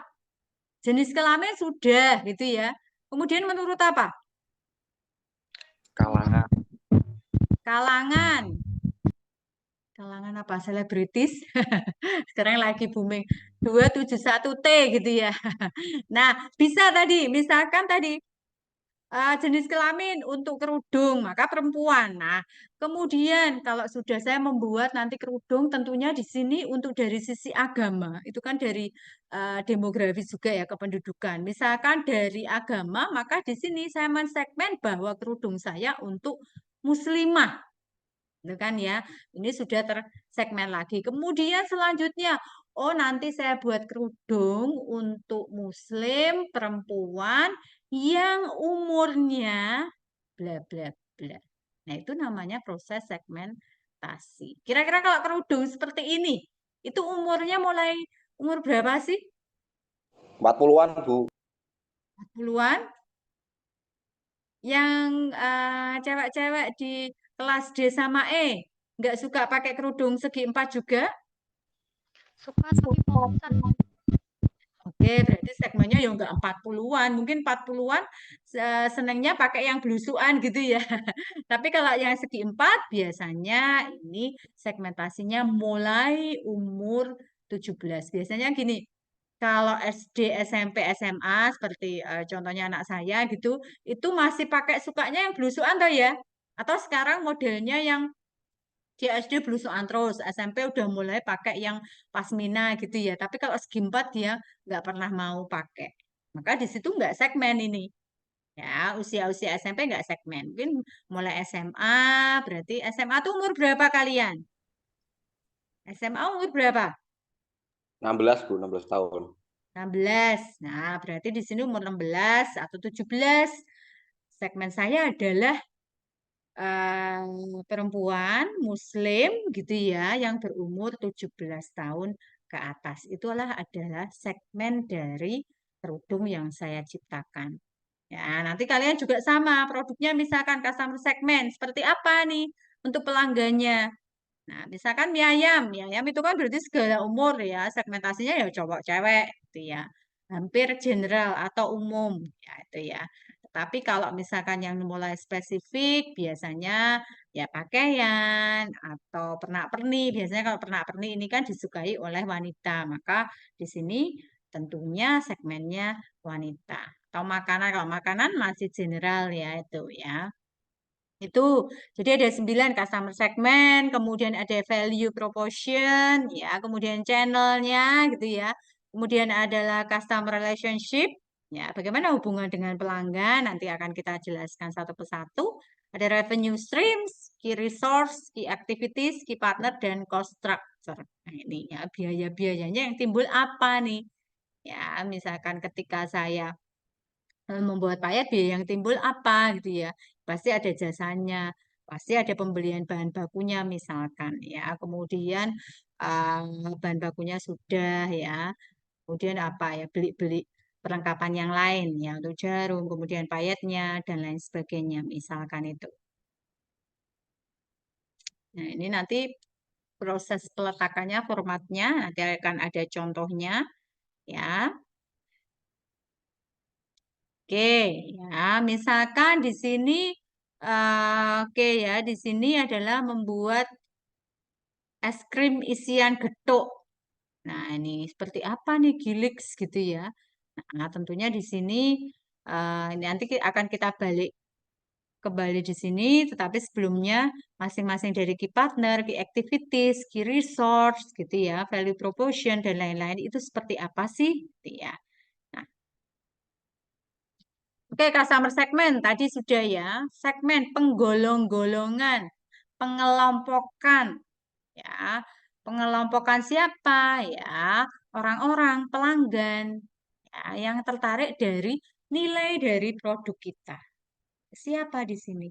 Jenis kelamin sudah gitu ya. Kemudian menurut apa? Kalangan. Kalangan. Kalangan apa? Selebritis. Sekarang lagi booming 271T gitu ya. Nah, bisa tadi, misalkan tadi jenis kelamin untuk kerudung, maka perempuan. Nah, kemudian kalau sudah saya membuat nanti kerudung, tentunya di sini untuk dari sisi agama, itu kan dari demografis juga ya kependudukan. Misalkan dari agama, maka di sini saya mensegmen bahwa kerudung saya untuk muslimah. Itu kan ya, ini sudah tersegmen lagi. Kemudian selanjutnya, oh nanti saya buat kerudung untuk muslim perempuan yang umurnya bla bla bla. Nah, itu namanya proses segmentasi. Kira-kira kalau kerudung seperti ini, itu umurnya mulai umur berapa sih? 40-an, Bu. 40-an? Yang cewek-cewek di kelas D sama E nggak suka pakai kerudung segi empat juga? Suka tapi bosan. Oke, berarti segmennya ya nggak 40-an. Mungkin 40-an senengnya pakai yang blusuan gitu ya. Tapi kalau yang segi empat biasanya ini segmentasinya mulai umur 17. Biasanya gini, kalau SD, SMP, SMA seperti contohnya anak saya gitu, itu masih pakai sukanya yang blusuan toh ya? Atau sekarang modelnya yang dia SD blusuan terus, SMP udah mulai pakai yang pasmina gitu ya. Tapi kalau segi empat dia nggak pernah mau pakai. Maka di situ nggak segmen ini. Ya, usia-usia SMP nggak segmen. Mungkin mulai SMA, berarti SMA tuh umur berapa kalian? SMA umur berapa? 16, Bu, 16 tahun. 16. Nah, berarti di sini umur 16 atau 17. Segmen saya adalah perempuan muslim gitu ya yang berumur 17 tahun ke atas. Itulah adalah segmen dari kerudung yang saya ciptakan. Ya, nanti kalian juga sama produknya misalkan customer segmen seperti apa nih untuk pelanggannya. Nah, misalkan mie ayam itu kan berarti segala umur ya, segmentasinya ya cowok cewek gitu ya. Hampir general atau umum ya itu ya. Tapi kalau misalkan yang mulai spesifik, biasanya ya pakaian atau pernak-pernik. Biasanya kalau pernak-pernik ini kan disukai oleh wanita, maka di sini tentunya segmennya wanita. Atau makanan, kalau makanan masih general ya itu ya. Itu, jadi ada 9 customer segment, kemudian ada value proposition, ya, kemudian channelnya gitu ya. Kemudian adalah customer relationship, ya, bagaimana hubungan dengan pelanggan, nanti akan kita jelaskan satu persatu. Ada revenue streams, key resource, key activities, key partner, dan cost structure. Nah, ini ya, biaya-biayanya yang timbul apa nih? Ya, misalkan ketika saya membuat payet, biaya yang timbul apa gitu ya, pasti ada jasanya, pasti ada pembelian bahan bakunya misalkan ya, kemudian bahan bakunya sudah ya, kemudian apa ya, beli-beli perlengkapan yang lain ya untuk jarum, kemudian payetnya dan lain sebagainya misalkan itu. Nah, ini nanti proses peletakannya, formatnya nanti akan ada contohnya ya. Oke, ya, misalkan di sini, oke ya, di sini adalah membuat es krim isian getuk. Nah, ini seperti apa nih Gilix gitu ya. Nah, tentunya di sini ini nanti akan kita balik kembali di sini, tetapi sebelumnya masing-masing dari key partner, key activities, key resource gitu ya, value proposition dan lain-lain itu seperti apa sih? Gitu ya. Nah, oke, customer segment tadi sudah ya. Segmen penggolong-golongan, pengelompokan ya. Pengelompokan siapa ya? Orang-orang pelanggan ya, yang tertarik dari nilai dari produk kita. Siapa di sini?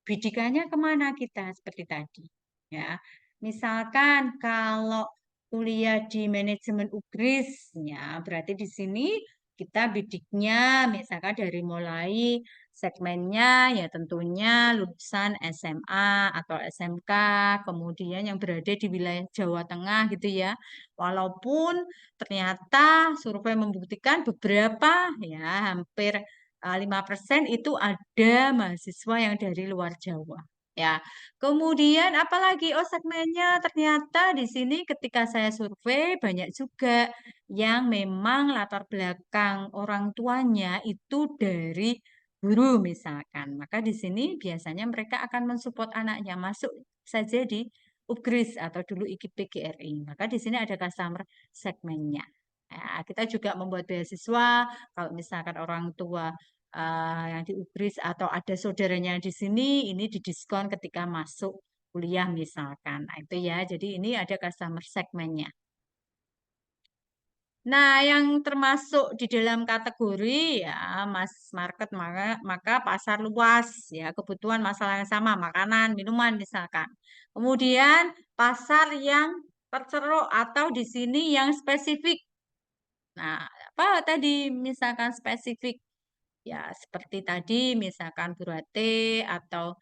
Bidikannya kemana kita seperti tadi ya. Misalkan kalau kuliah di manajemen UGRIS ya, berarti di sini kita bidiknya misalkan dari mulai segmennya ya tentunya lulusan SMA atau SMK, kemudian yang berada di wilayah Jawa Tengah gitu ya. Walaupun ternyata survei membuktikan beberapa ya hampir 5% itu ada mahasiswa yang dari luar Jawa. Ya, kemudian apalagi oh segmennya ternyata di sini ketika saya survei banyak juga yang memang latar belakang orang tuanya itu dari guru misalkan. Maka di sini biasanya mereka akan mensupport anaknya masuk saja di UGRIS atau dulu IKIP PGRI. Maka di sini ada customer segmennya. Ya, kita juga membuat beasiswa kalau misalkan orang tua yang di UGRIS atau ada saudaranya di sini, ini didiskon ketika masuk kuliah misalkan. Nah, itu ya. Jadi ini ada customer segmennya. Nah, yang termasuk di dalam kategori ya mass market maka pasar luas ya kebutuhan masalah yang sama makanan, minuman misalkan. Kemudian pasar yang terceruk atau di sini yang spesifik. Nah, apa tadi misalkan spesifik? Ya, seperti tadi misalkan Burate atau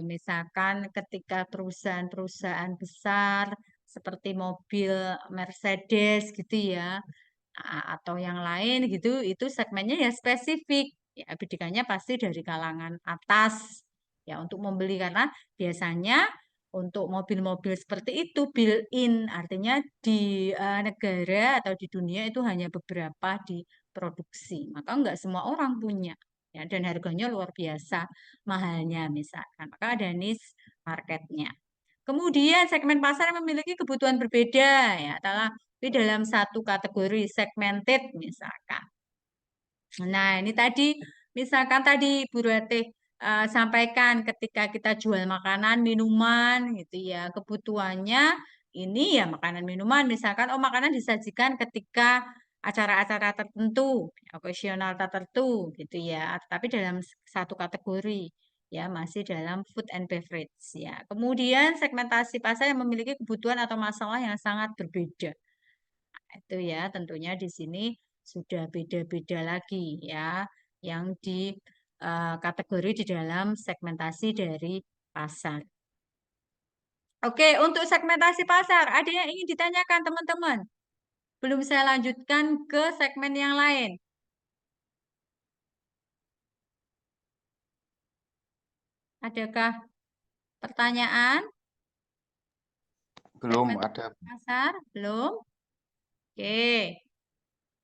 misalkan ketika perusahaan-perusahaan besar seperti mobil Mercedes gitu ya, atau yang lain gitu, itu segmennya ya spesifik. Ya, bidikannya pasti dari kalangan atas ya untuk membeli karena biasanya untuk mobil-mobil seperti itu built-in, artinya di negara atau di dunia itu hanya beberapa diproduksi. Maka nggak semua orang punya. Ya, dan harganya luar biasa mahalnya misalkan. Maka ada niche marketnya. Kemudian segmen pasar yang memiliki kebutuhan berbeda ya, tapi dalam satu kategori segmented misalkan. Nah, ini tadi misalkan tadi Bu Ratih sampaikan ketika kita jual makanan, minuman gitu ya, kebutuhannya ini ya makanan minuman misalkan oh makanan disajikan ketika acara-acara tertentu, okasional tertentu gitu ya, tapi dalam satu kategori ya masih dalam food and beverage ya. Kemudian segmentasi pasar yang memiliki kebutuhan atau masalah yang sangat berbeda. Itu ya, tentunya di sini sudah beda-beda lagi ya, yang di kategori di dalam segmentasi dari pasar. Oke, untuk segmentasi pasar, ada yang ingin ditanyakan teman-teman? Belum saya lanjutkan ke segmen yang lain. Adakah pertanyaan? Belum Segmen ada. pasar? Belum? Oke.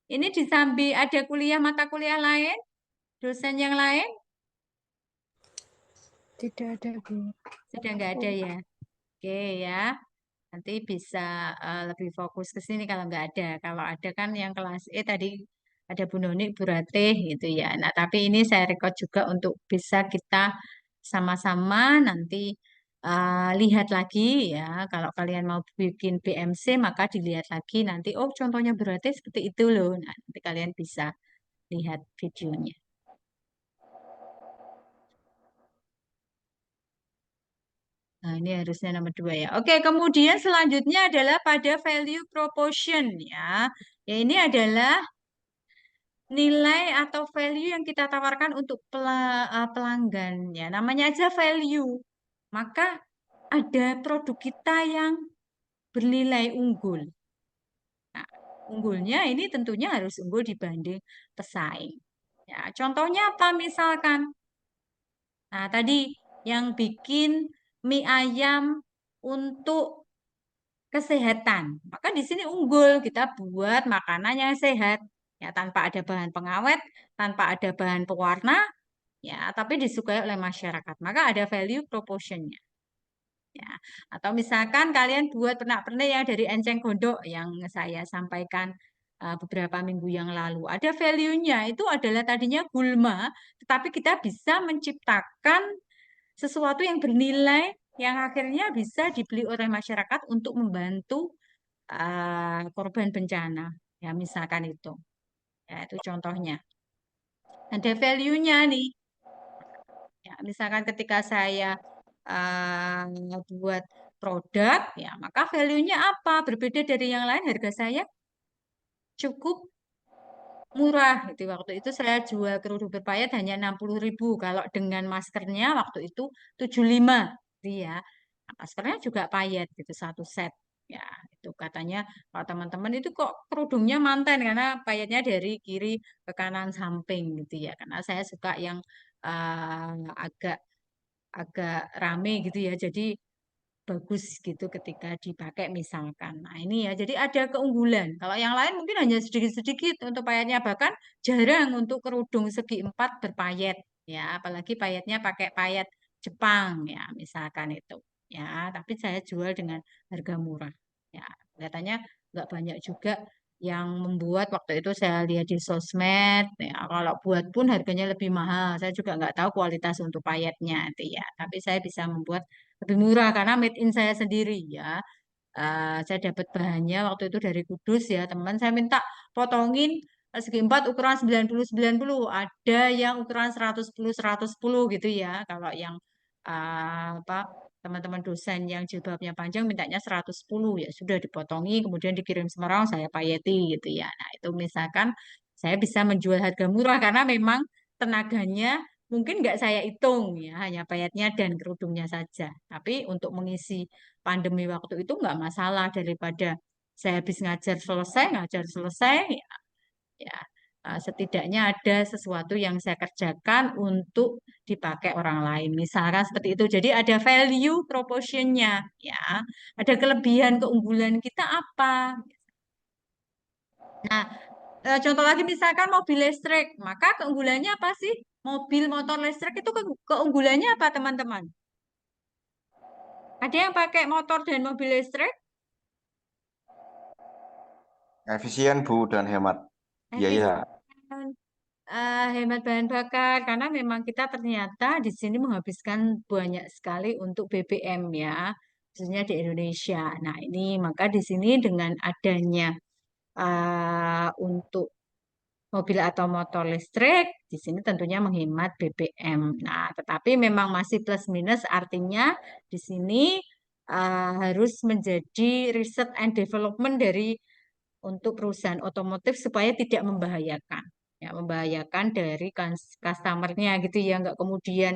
Ini di Sambi ada kuliah mata kuliah lain? Dosen yang lain? Tidak ada, Bu. Sudah nggak ada ya? Oke ya. Nanti bisa lebih fokus ke sini kalau nggak ada. Kalau ada kan yang kelas E tadi ada Bu Noni, Bu Ratih gitu ya. Nah, tapi ini saya record juga untuk bisa kita sama-sama nanti lihat lagi ya. Kalau kalian mau bikin BMC maka dilihat lagi nanti. Oh, contohnya Bu Ratih seperti itu loh. Nah, nanti kalian bisa lihat videonya. Nah, ini harusnya nomor 2 ya. Oke, kemudian selanjutnya adalah pada value proportion ya. Ya, ini adalah nilai atau value yang kita tawarkan untuk pelanggan ya. Namanya aja value. Maka ada produk kita yang bernilai unggul. Nah, unggulnya ini tentunya harus unggul dibanding pesaing. Ya, contohnya apa misalkan? Nah, tadi yang bikin mie ayam untuk kesehatan. Maka di sini unggul kita buat makanan yang sehat. Ya, tanpa ada bahan pengawet, tanpa ada bahan pewarna, ya, tapi disukai oleh masyarakat. Maka ada value proportionnya. Ya, atau misalkan kalian buat pernak-pernik yang dari enceng gondok yang saya sampaikan beberapa minggu yang lalu. Ada value-nya, itu adalah tadinya gulma, tetapi kita bisa menciptakan sesuatu yang bernilai yang akhirnya bisa dibeli oleh masyarakat untuk membantu korban bencana. Ya, misalkan itu. Ya, itu contohnya. Ada value-nya nih. Ya, misalkan ketika saya buat produk, ya maka value-nya apa? Berbeda dari yang lain, harga saya cukup murah. Gitu. Waktu itu saya jual kerudung berpayat hanya 60.000. Kalau dengan maskernya waktu itu 75. Iya. Nah, maskernya juga payet gitu satu set. Ya, itu katanya kalau teman-teman itu kok kerudungnya manten karena payetnya dari kiri ke kanan samping gitu ya. Karena saya suka yang agak agak rame gitu ya. Jadi bagus gitu ketika dipakai misalkan. Nah, ini ya. Jadi ada keunggulan. Kalau yang lain mungkin hanya sedikit-sedikit untuk payetnya bahkan jarang untuk kerudung segi empat berpayet ya, apalagi payetnya pakai payet Jepang ya, misalkan itu. Ya, tapi saya jual dengan harga murah. Ya, kelihatannya nggak banyak juga yang membuat waktu itu saya lihat di sosmed ya, kalau buat pun harganya lebih mahal. Saya juga nggak tahu kualitas untuk payetnya itu ya, tapi saya bisa membuat lebih murah karena made in saya sendiri ya. Saya dapat bahannya waktu itu dari Kudus ya, teman saya minta potongin segi empat ukuran 90-90, ada yang ukuran 110-110 gitu ya. Kalau yang apa teman-teman dosen yang jilbabnya panjang mintanya 110 ya sudah dipotongi kemudian dikirim Semarang saya payeti gitu ya. Nah, itu misalkan saya bisa menjual harga murah karena memang tenaganya mungkin nggak saya hitung ya, hanya payetnya dan kerudungnya saja. Tapi untuk mengisi pandemi waktu itu nggak masalah daripada saya habis ngajar selesai, ya, ya, setidaknya ada sesuatu yang saya kerjakan untuk dipakai orang lain. Misalkan seperti itu. Jadi ada value proportionnya, ya. Ada kelebihan keunggulan kita apa? Nah, contoh lagi misalkan mobil listrik, maka keunggulannya apa sih? Mobil motor listrik itu keunggulannya apa, teman-teman? Ada yang pakai motor dan mobil listrik? Efisien, Bu, dan hemat biaya. Efisien, hemat bahan bakar, karena memang kita ternyata di sini menghabiskan banyak sekali untuk BBM ya, khususnya di Indonesia. Nah, ini maka di sini dengan adanya untuk mobil atau motor listrik, di sini tentunya menghemat BBM. Nah, tetapi memang masih plus minus, artinya di sini harus menjadi research and development dari untuk perusahaan otomotif supaya tidak membahayakan, ya membahayakan dari customernya gitu ya, nggak kemudian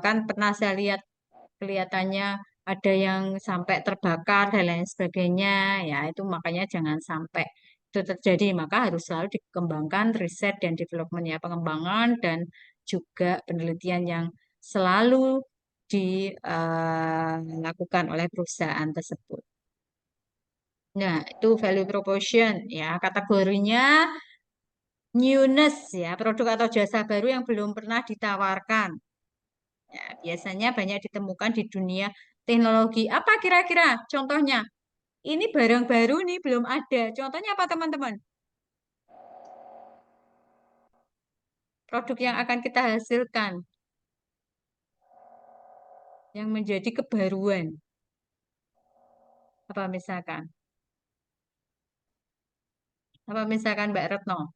kan pernah saya lihat kelihatannya ada yang sampai terbakar dan lain sebagainya, ya itu makanya jangan sampai itu terjadi, maka harus selalu dikembangkan riset dan development ya, pengembangan dan juga penelitian yang selalu dilakukan oleh perusahaan tersebut. Nah, itu value proposition ya. Kategorinya newness ya, produk atau jasa baru yang belum pernah ditawarkan. Ya, biasanya banyak ditemukan di dunia teknologi. Apa kira-kira contohnya? Ini barang baru nih belum ada. Contohnya apa teman-teman? Produk yang akan kita hasilkan yang menjadi kebaruan. Apa misalkan? Apa misalkan Mbak Retno?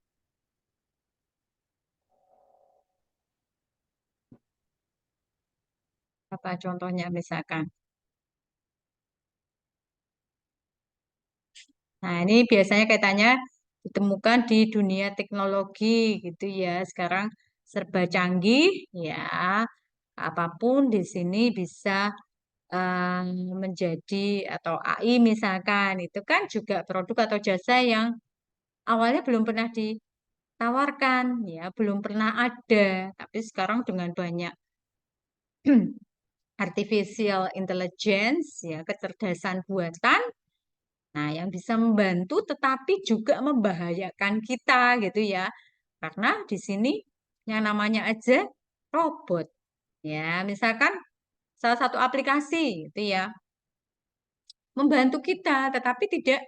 Apa contohnya misalkan? Nah, ini biasanya kaitannya ditemukan di dunia teknologi gitu ya. Sekarang serba canggih ya. Apapun di sini bisa menjadi atau AI misalkan itu kan juga produk atau jasa yang awalnya belum pernah ditawarkan ya, belum pernah ada. Tapi sekarang dengan banyak artificial intelligence ya, kecerdasan buatan. Nah, yang bisa membantu tetapi juga membahayakan kita gitu ya. Karena di sini yang namanya aja robot. Ya, misalkan salah satu aplikasi itu ya membantu kita tetapi tidak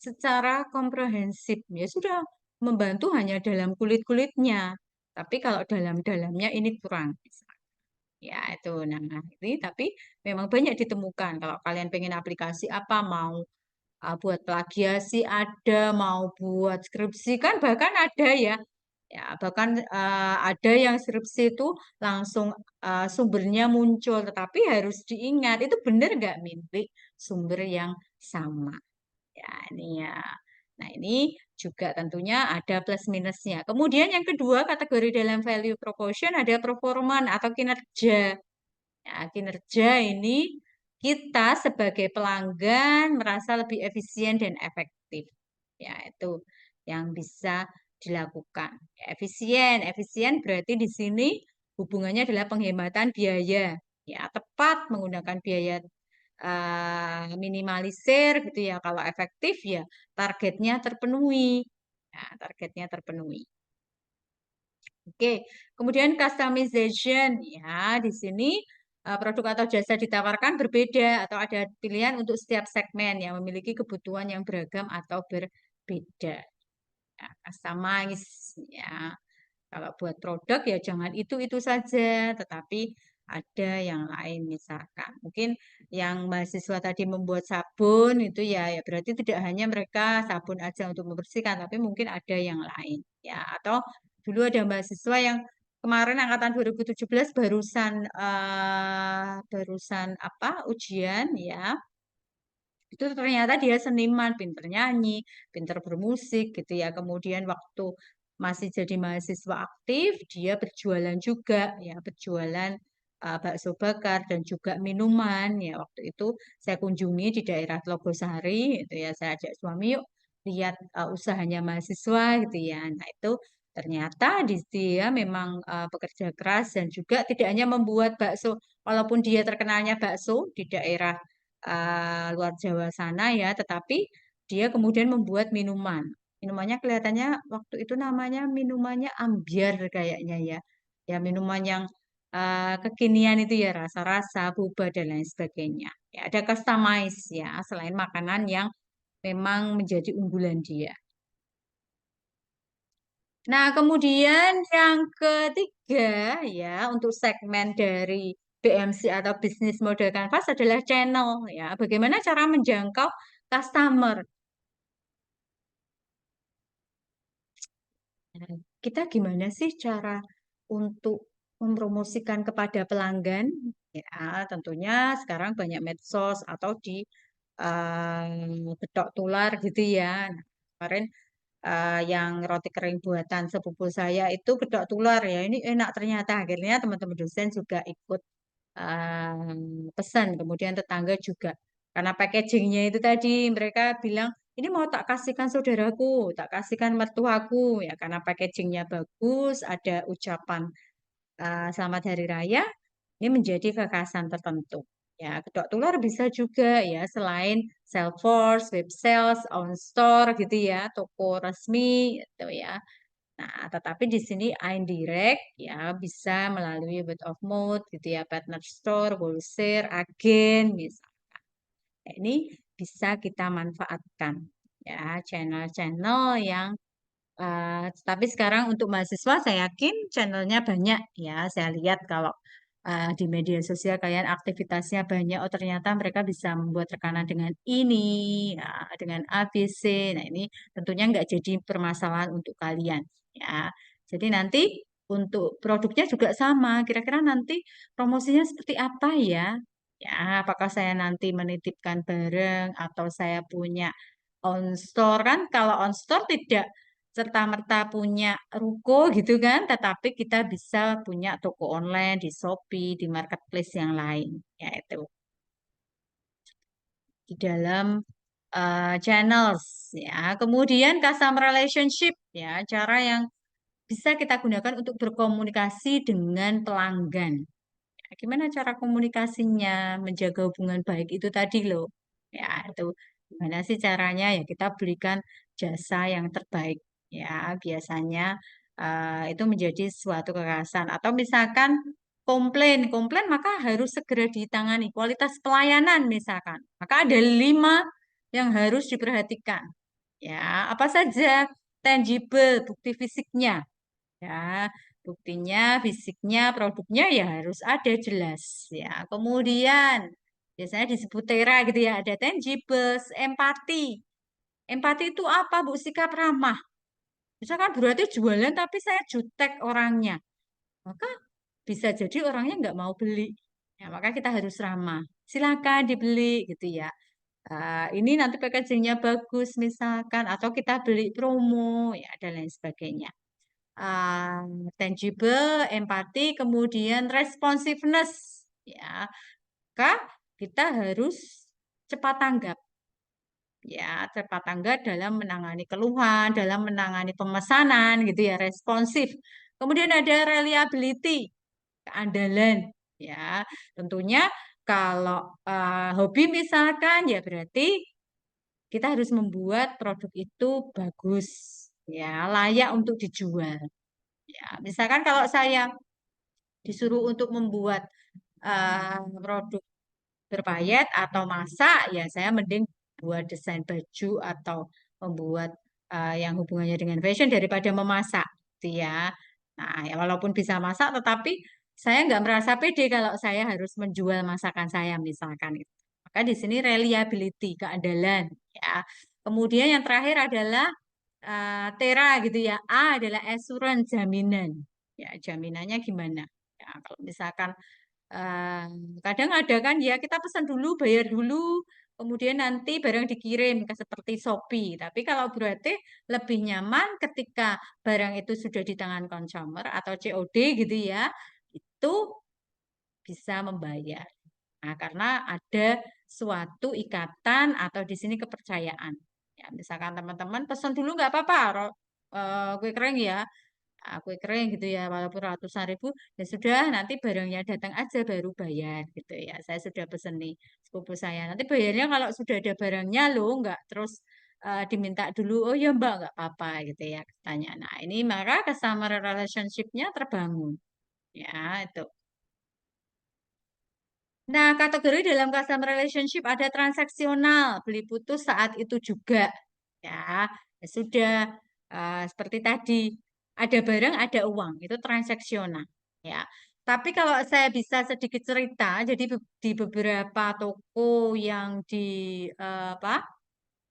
secara komprehensif. Ya sudah membantu hanya dalam kulit-kulitnya. Tapi kalau dalam-dalamnya ini kurang. Ya, itu. Nah, ini tapi memang banyak ditemukan. Kalau kalian pengen aplikasi apa mau buat plagiasi ada, mau buat skripsi kan bahkan ada ya. Ya, bahkan ada yang skripsi itu langsung sumbernya muncul, tetapi harus diingat itu benar nggak milik sumber yang sama. Ya, ini ya. Nah, ini juga tentunya ada plus minusnya. Kemudian yang kedua, kategori dalam value proposition ada performan atau kinerja. Ya, kinerja ini kita sebagai pelanggan merasa lebih efisien dan efektif. Ya, itu yang bisa dilakukan. Ya, efisien, efisien berarti di sini hubungannya adalah penghematan biaya. Ya, tepat menggunakan biaya minimalisir gitu ya. Kalau efektif ya targetnya terpenuhi. Ya, targetnya terpenuhi. Oke, kemudian customization ya di sini produk atau jasa ditawarkan berbeda atau ada pilihan untuk setiap segmen yang memiliki kebutuhan yang beragam atau berbeda. Ya, customize ya. Kalau buat produk ya jangan itu saja, tetapi ada yang lain misalkan. Mungkin yang mahasiswa tadi membuat sabun itu ya berarti tidak hanya mereka sabun aja untuk membersihkan, tapi mungkin ada yang lain ya. Atau dulu ada mahasiswa yang kemarin angkatan 2017 barusan apa ujian ya itu ternyata dia seniman, pinter nyanyi, pinter bermusik gitu ya. Kemudian waktu masih jadi mahasiswa aktif, dia berjualan juga ya, berjualan bakso bakar dan juga minuman ya. Waktu itu saya kunjungi di daerah Telogosari itu ya, saya ajak suami yuk lihat usahanya mahasiswa gitu ya. Nah, itu ternyata dia memang bekerja keras dan juga tidak hanya membuat bakso, walaupun dia terkenalnya bakso di daerah luar Jawa sana ya, tetapi dia kemudian membuat minuman. Minumannya kelihatannya waktu itu namanya minumannya ambiar kayaknya ya. Ya minuman yang kekinian itu ya rasa-rasa, boba dan lain sebagainya. Ya, ada customize ya selain makanan yang memang menjadi unggulan dia. Nah, kemudian yang ketiga ya untuk segmen dari BMC atau bisnis model canvas adalah channel ya. Bagaimana cara menjangkau customer? Nah, kita gimana sih cara untuk mempromosikan kepada pelanggan? Ya, tentunya sekarang banyak medsos atau di Bedok Tular gitu ya. Nah, kemarin yang roti kering buatan sepupu saya itu Bedok Tular ya. Ini enak ternyata. Akhirnya teman-teman dosen juga ikut pesan. Kemudian tetangga juga. Karena packagingnya itu tadi mereka bilang ini mau tak kasihkan saudaraku, tak kasihkan mertuaku ya karena packagingnya bagus, ada ucapan selamat hari raya. Ini menjadi kekhasan tertentu. Ya, kedok tular bisa juga ya selain Salesforce, web sales, on store gitu ya, toko resmi gitu ya. Nah, tetapi di sini indirect ya bisa melalui word of mouth gitu ya, partner store, wholesale, agen misalkan. Nah, ini bisa kita manfaatkan ya channel-channel yang tapi sekarang untuk mahasiswa saya yakin channelnya banyak ya. Saya lihat kalau di media sosial kalian aktivitasnya banyak. Oh ternyata mereka bisa membuat rekanan dengan ini, ya, dengan ABC. Nah ini tentunya nggak jadi permasalahan untuk kalian ya. Jadi nanti untuk produknya juga sama. Kira-kira nanti promosinya seperti apa ya? Ya, apakah saya nanti menitipkan barang atau saya punya on store kan? Kalau on store tidak serta-merta punya ruko gitu kan, tetapi kita bisa punya toko online di Shopee, di marketplace yang lain, yaitu di dalam channels ya. Kemudian customer relationship ya, cara yang bisa kita gunakan untuk berkomunikasi dengan pelanggan. Ya, gimana cara komunikasinya, menjaga hubungan baik itu tadi loh. Ya, itu gimana sih caranya? Ya kita berikan jasa yang terbaik. Ya, biasanya itu menjadi suatu kekhasan. Atau misalkan komplain maka harus segera ditangani. Kualitas pelayanan misalkan, maka ada 5 yang harus diperhatikan. Ya, apa saja tangible, bukti fisiknya. Ya, buktinya, fisiknya, produknya ya harus ada jelas ya. Kemudian biasanya disebut tera gitu ya, ada tangibles, empati. Empati itu apa, Bu? Sikap ramah. Misalkan berarti jualan tapi saya jutek orangnya. Maka bisa jadi orangnya nggak mau beli. Ya, maka kita harus ramah. Silakan dibeli gitu ya. Ini nanti packagingnya bagus misalkan atau kita beli promo ya dan lain sebagainya. Tangible, empati, kemudian responsiveness. Ya, maka kita harus cepat tanggap. Ya, cepat tanggap dalam menangani keluhan, dalam menangani pemesanan, gitu ya, responsif. Kemudian ada reliability, keandalan. Ya, tentunya kalau hobi misalkan, ya berarti kita harus membuat produk itu bagus, ya, layak untuk dijual. Ya, misalkan kalau saya disuruh untuk membuat produk berpayet atau masak, ya saya mending buat desain baju atau membuat yang hubungannya dengan fashion daripada memasak, gitu ya. Nah, ya walaupun bisa masak, tetapi saya nggak merasa pede kalau saya harus menjual masakan saya misalkan itu. Maka di sini reliability, keandalan, ya. Kemudian yang terakhir adalah Tera gitu ya. A adalah assurance jaminan. Ya, jaminannya gimana? Ya, kalau misalkan eh, kadang ada kan ya kita pesan dulu, bayar dulu, kemudian nanti barang dikirim ke seperti Shopee. Tapi kalau berarti lebih nyaman ketika barang itu sudah di tangan consumer atau COD gitu ya, itu bisa membayar. Nah, karena ada suatu ikatan atau di sini kepercayaan. Ya, misalkan teman-teman pesan dulu nggak apa-apa, kue kering ya, kue kering gitu ya, walaupun ratusan ribu, ya sudah nanti barangnya datang aja baru bayar gitu ya. Saya sudah pesen nih sepupu saya. Nanti bayarnya kalau sudah ada barangnya loh, nggak terus diminta dulu, oh ya Mbak nggak apa-apa gitu ya katanya. Nah ini maka customer relationship-nya terbangun. Ya itu. Nah, kategori dalam customer relationship ada transaksional, beli putus saat itu juga. Ya, ya sudah seperti tadi, ada barang, ada uang, itu transaksional. Ya, tapi kalau saya bisa sedikit cerita, jadi di beberapa toko yang di apa,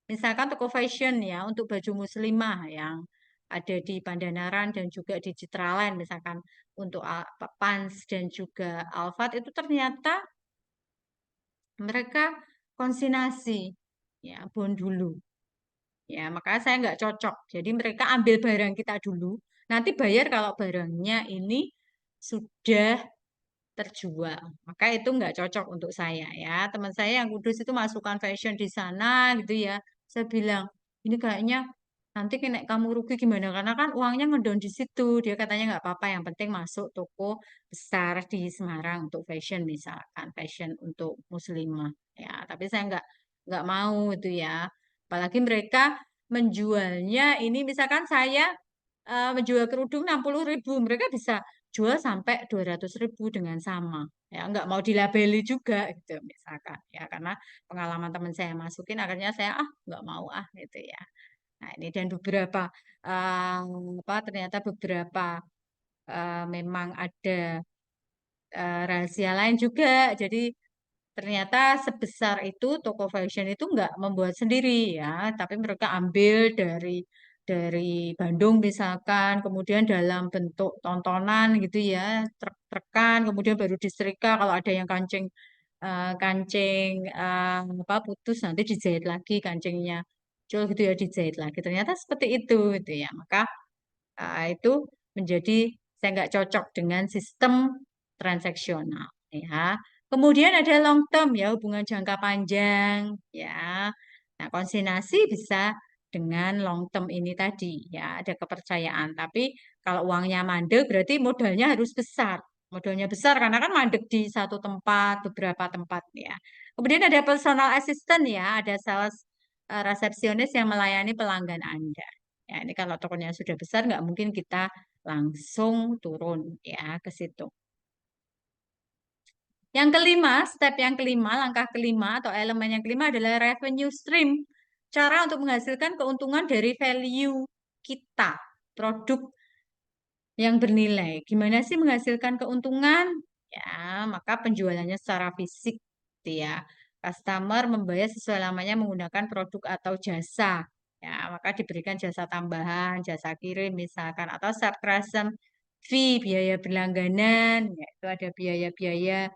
misalkan toko fashion ya untuk baju muslimah yang ada di Pandanaran dan juga di Citraland, misalkan untuk Pans dan juga Alfat itu ternyata mereka konsinyasi ya bond dulu ya maka saya nggak cocok jadi mereka ambil barang kita dulu nanti bayar kalau barangnya ini sudah terjual maka itu nggak cocok untuk saya ya teman saya yang kudus itu masukkan fashion di sana gitu ya saya bilang ini kayaknya nanti kena kamu rugi gimana? Karena kan uangnya ngedon di situ. Dia katanya nggak apa-apa, yang penting masuk toko besar di Semarang untuk fashion misalkan, fashion untuk muslimah. Ya, tapi saya nggak mau itu ya. Apalagi mereka menjualnya ini misalkan saya menjual kerudung 60.000, mereka bisa jual sampai 200.000 dengan sama. Ya, nggak mau dilabeli juga gitu misalkan. Ya, karena pengalaman teman saya masukin, akhirnya saya nggak mau gitu ya. Nah, ini dan beberapa ternyata beberapa memang ada rahasia lain juga. Jadi ternyata sebesar itu toko fashion itu nggak membuat sendiri ya, tapi mereka ambil dari Bandung misalkan, kemudian dalam bentuk tontonan gitu ya, trek-trekan, kemudian baru disetrika. Kalau ada yang kancing kancing putus nanti dijahit lagi kancingnya, muncul gitu ya dijahit lagi. Ternyata seperti itu gitu ya. Maka itu menjadi saya nggak cocok dengan sistem transaksional ya. Kemudian ada long term ya, hubungan jangka panjang ya. Nah, konsinyasi bisa dengan long term ini tadi ya, ada kepercayaan. Tapi kalau uangnya mandek berarti modalnya harus besar. Modalnya besar karena kan mandek di satu tempat, beberapa tempat ya. Kemudian ada personal assistant ya, ada sales resepsionis yang melayani pelanggan Anda. Ya, ini kalau tokonya sudah besar nggak mungkin kita langsung turun ya ke situ. Yang kelima, step yang kelima, langkah kelima atau elemen yang kelima adalah revenue stream. Cara untuk menghasilkan keuntungan dari value kita, produk yang bernilai. Gimana sih menghasilkan keuntungan? Ya, maka penjualannya secara fisik, gitu ya. Customer membayar sesuai namanya menggunakan produk atau jasa. Ya, maka diberikan jasa tambahan, jasa kirim misalkan, atau subscription fee, biaya berlangganan, yaitu ada biaya-biaya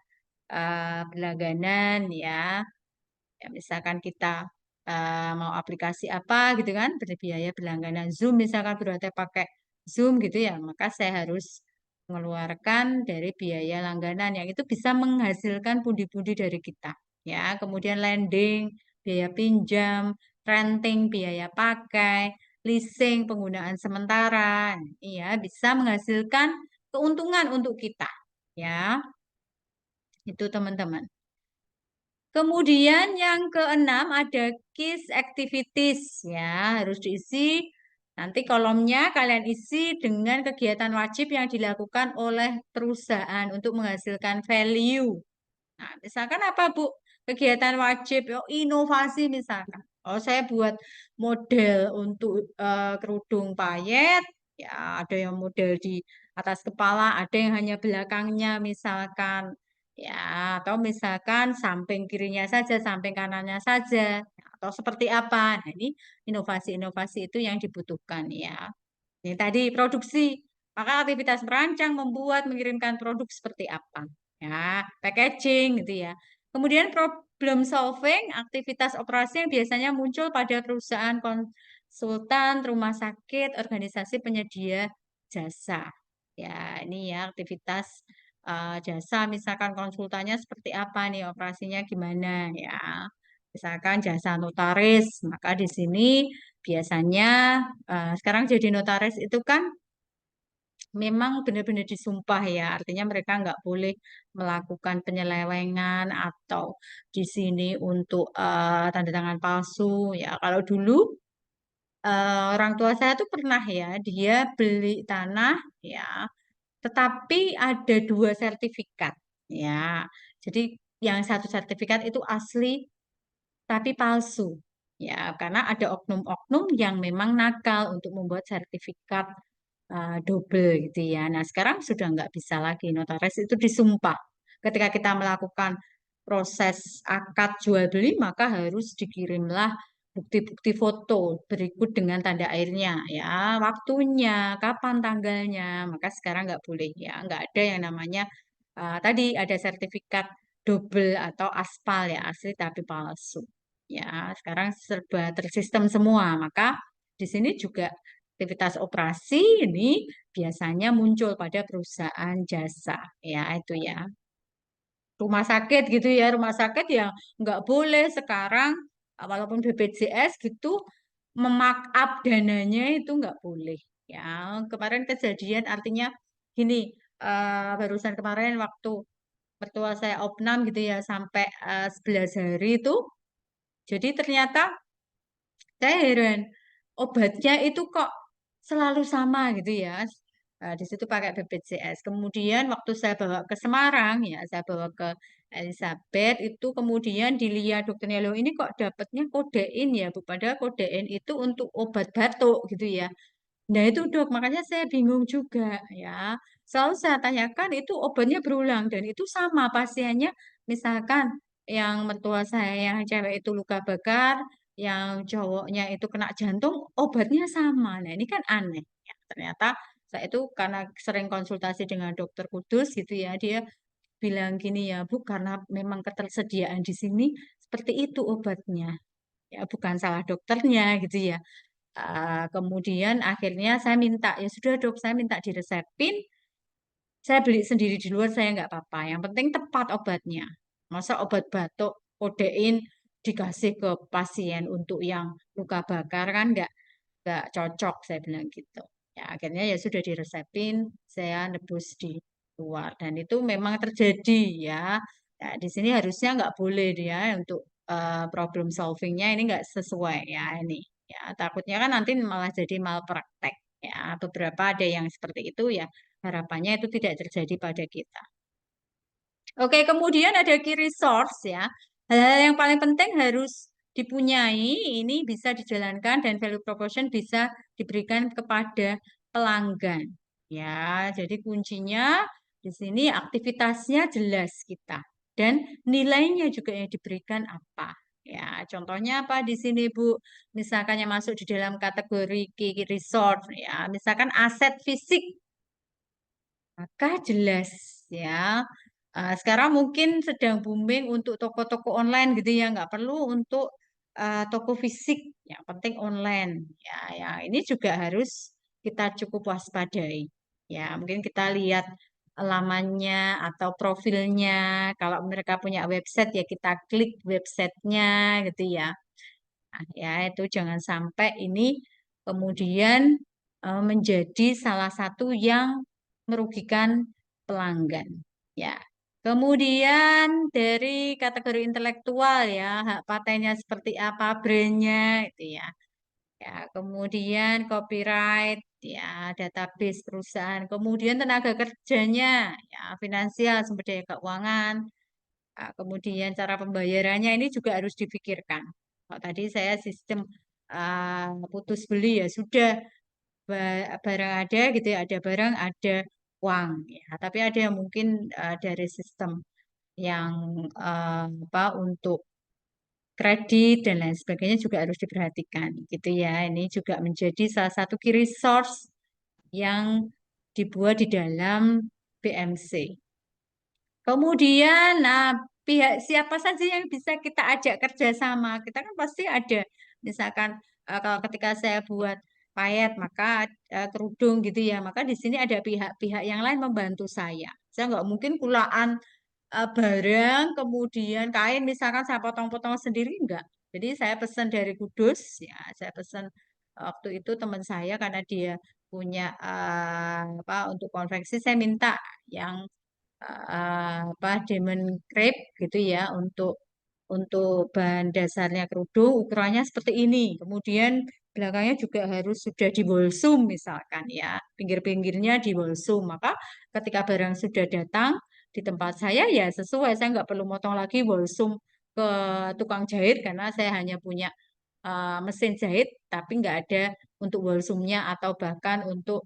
berlangganan ya. Ya, misalkan kita mau aplikasi apa gitu kan, berbiaya berlangganan Zoom misalkan berarti pakai Zoom gitu ya, maka saya harus mengeluarkan dari biaya langganan yang itu bisa menghasilkan pundi-pundi dari kita. Ya, kemudian lending, biaya pinjam, renting, biaya pakai, leasing, penggunaan sementara, iya bisa menghasilkan keuntungan untuk kita. Ya, itu teman-teman. Kemudian yang keenam ada KISS activities ya, harus diisi. Nanti kolomnya kalian isi dengan kegiatan wajib yang dilakukan oleh perusahaan untuk menghasilkan value. Nah, misalkan apa, Bu? Kegiatan wajib, inovasi misalkan. Oh, saya buat model untuk kerudung payet, ya ada yang model di atas kepala, ada yang hanya belakangnya misalkan. Ya, atau misalkan samping kirinya saja, samping kanannya saja, atau seperti apa. Nah, ini inovasi-inovasi itu yang dibutuhkan ya. Ini tadi produksi, maka aktivitas merancang, membuat, mengirimkan produk seperti apa. Ya, packaging gitu ya. Kemudian problem solving, aktivitas operasi yang biasanya muncul pada perusahaan konsultan, rumah sakit, organisasi penyedia jasa. Ya, ini ya aktivitas jasa, misalkan konsultannya seperti apa nih, operasinya gimana ya. Misalkan jasa notaris, maka di sini biasanya sekarang jadi notaris itu kan memang benar-benar disumpah ya, artinya mereka nggak boleh melakukan penyelewengan atau di sini untuk tanda tangan palsu ya. Kalau dulu orang tua saya tuh pernah ya, dia beli tanah ya, tetapi ada 2 sertifikat ya. Jadi yang satu sertifikat itu asli tapi palsu. Ya, karena ada oknum-oknum yang memang nakal untuk membuat sertifikat double gitu ya. Nah, sekarang sudah nggak bisa lagi. Notaris itu disumpah. Ketika kita melakukan proses akad jual beli, maka harus dikirimlah bukti-bukti foto berikut dengan tanda airnya ya, waktunya, kapan tanggalnya. Maka sekarang nggak boleh ya, nggak ada yang namanya tadi ada sertifikat double atau aspal ya, asli tapi palsu. Ya, sekarang serba tersistem semua. Maka di sini juga aktivitas operasi ini biasanya muncul pada perusahaan jasa. Ya, itu ya. Rumah sakit gitu ya, rumah sakit ya nggak boleh sekarang, walaupun BPJS gitu, memarkup dananya itu nggak boleh. Ya, kemarin kejadian artinya gini, barusan kemarin waktu mertua saya opnam gitu ya sampai 11 hari itu, jadi ternyata saya heran, obatnya itu kok selalu sama gitu ya. Di situ pakai BPJS. Kemudian waktu saya bawa ke Semarang, ya saya bawa ke Elizabeth itu kemudian dilihat dokternya loh ini kok dapatnya kodein ya Bu. Padahal kodein itu untuk obat batuk gitu ya. Nah itu dok, makanya saya bingung juga ya. Selalu saya tanyakan itu obatnya berulang dan itu sama pasiennya. Misalkan yang mertua saya yang cewek itu luka bakar, yang cowoknya itu kena jantung, obatnya sama. Nah ini kan aneh. Ya, ternyata saya itu karena sering konsultasi dengan dokter kudus gitu ya, dia bilang gini ya Bu, karena memang ketersediaan di sini seperti itu obatnya. Ya bukan salah dokternya gitu ya. Kemudian akhirnya saya minta, ya sudah dok, saya minta diresepin, saya beli sendiri di luar saya nggak apa-apa. Yang penting tepat obatnya. Masa obat batuk, kodein dikasih ke pasien untuk yang luka bakar kan nggak cocok, saya bilang gitu. Ya akhirnya ya sudah diresepin, saya nebus di luar dan itu memang terjadi ya. Ya, di sini harusnya nggak boleh dia untuk problem solvingnya ini nggak sesuai ya ini. Ya, takutnya kan nanti malah jadi malpraktek. Ya, beberapa ada yang seperti itu ya. Harapannya itu tidak terjadi pada kita. Oke, kemudian ada key resource ya. Hal-hal yang paling penting harus dipunyai, ini bisa dijalankan dan value proposition bisa diberikan kepada pelanggan. Ya, jadi kuncinya di sini aktivitasnya jelas kita dan nilainya juga yang diberikan apa. Ya, contohnya apa di sini Bu? Misalkan yang masuk di dalam kategori key resource ya, misalkan aset fisik maka jelas ya. Sekarang mungkin sedang booming untuk toko-toko online gitu ya, nggak perlu untuk toko fisik, yang penting online. Ya, ya ini juga harus kita cukup waspadai. Ya, mungkin kita lihat lamannya atau profilnya. Kalau mereka punya website ya kita klik websitenya gitu ya. Nah, ya itu jangan sampai ini kemudian menjadi salah satu yang merugikan pelanggan. Ya. Kemudian dari kategori intelektual ya, hak patennya seperti apa, brandnya itu ya. Ya, kemudian copyright, ya, database perusahaan, kemudian tenaga kerjanya, ya, finansial, sumber daya keuangan, kemudian cara pembayarannya ini juga harus dipikirkan. Kalau tadi saya sistem putus beli ya sudah barang ada gitu ya, ada barang ada uang ya. Tapi ada yang mungkin dari sistem yang apa untuk kredit dan lain sebagainya juga harus diperhatikan gitu ya. Ini juga menjadi salah satu key resource yang dibuat di dalam BMC. Kemudian, nah, pihak siapa saja yang bisa kita ajak kerjasama? Kita kan pasti ada, misalkan kalau ketika saya buat payet, maka kerudung gitu ya, maka di sini ada pihak-pihak yang lain membantu saya. Saya nggak mungkin kulaan barang, kemudian kain, misalkan saya potong-potong sendiri, enggak. Jadi saya pesan dari Kudus, ya, saya pesan waktu itu teman saya karena dia punya apa untuk konveksi, saya minta yang apa diamond crepe gitu ya untuk bahan dasarnya kerudung ukurannya seperti ini. Kemudian belakangnya juga harus sudah dibolsum misalkan ya, pinggir-pinggirnya dibolsum. Maka ketika barang sudah datang di tempat saya ya sesuai, saya nggak perlu motong lagi bolsum ke tukang jahit karena saya hanya punya mesin jahit tapi nggak ada untuk bolsumnya atau bahkan untuk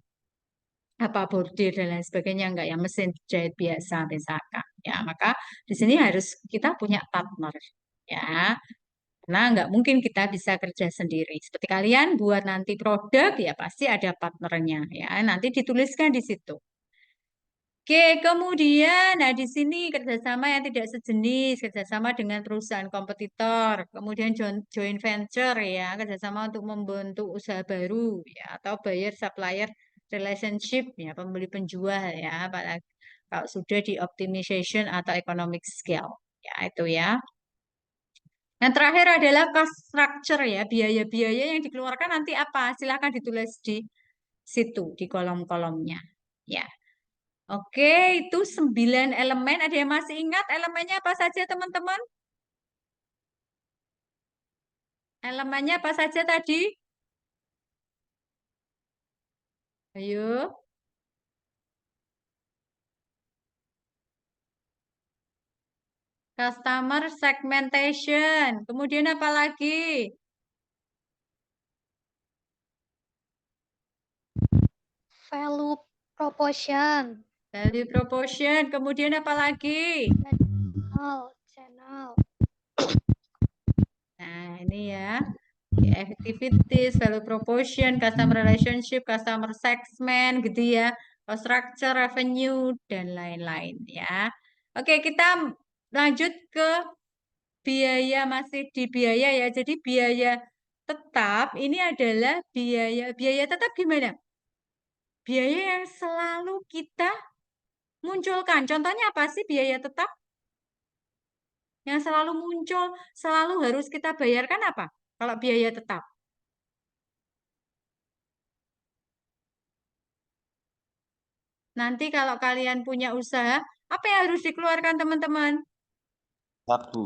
apa bordir dan lain sebagainya enggak ya mesin jahit biasa misalkan ya maka di sini harus kita punya partner ya karena nggak mungkin kita bisa kerja sendiri seperti kalian buat nanti produk ya pasti ada partnernya ya nanti dituliskan di situ. Oke, kemudian, nah di sini kerjasama yang tidak sejenis, kerjasama dengan perusahaan kompetitor, kemudian joint venture ya, kerjasama untuk membentuk usaha baru ya, atau buyer supplier relationship ya, pembeli penjual ya, apalagi kalau sudah di optimization atau economic scale ya itu ya. Yang terakhir adalah cost structure ya, biaya-biaya yang dikeluarkan nanti apa? Silakan ditulis di situ, di kolom-kolomnya. Ya. Oke, itu 9 elemen. Ada yang masih ingat elemennya apa saja, teman-teman? Elemennya apa saja tadi? Ayo. Customer segmentation. Kemudian apa lagi? Value proportion. Value proportion. Kemudian apa lagi? Channel. Nah, ini ya. Activities, value proportion, customer relationship, customer segment, gitu ya. Cost structure, revenue, dan lain-lain ya. Oke, kita lanjut ke biaya, masih di biaya ya. Jadi biaya tetap ini adalah biaya tetap gimana? Biaya yang selalu kita munculkan. Contohnya apa sih biaya tetap? Yang selalu muncul, selalu harus kita bayarkan apa? Kalau biaya tetap. Nanti kalau kalian punya usaha, apa yang harus dikeluarkan teman-teman? Bu.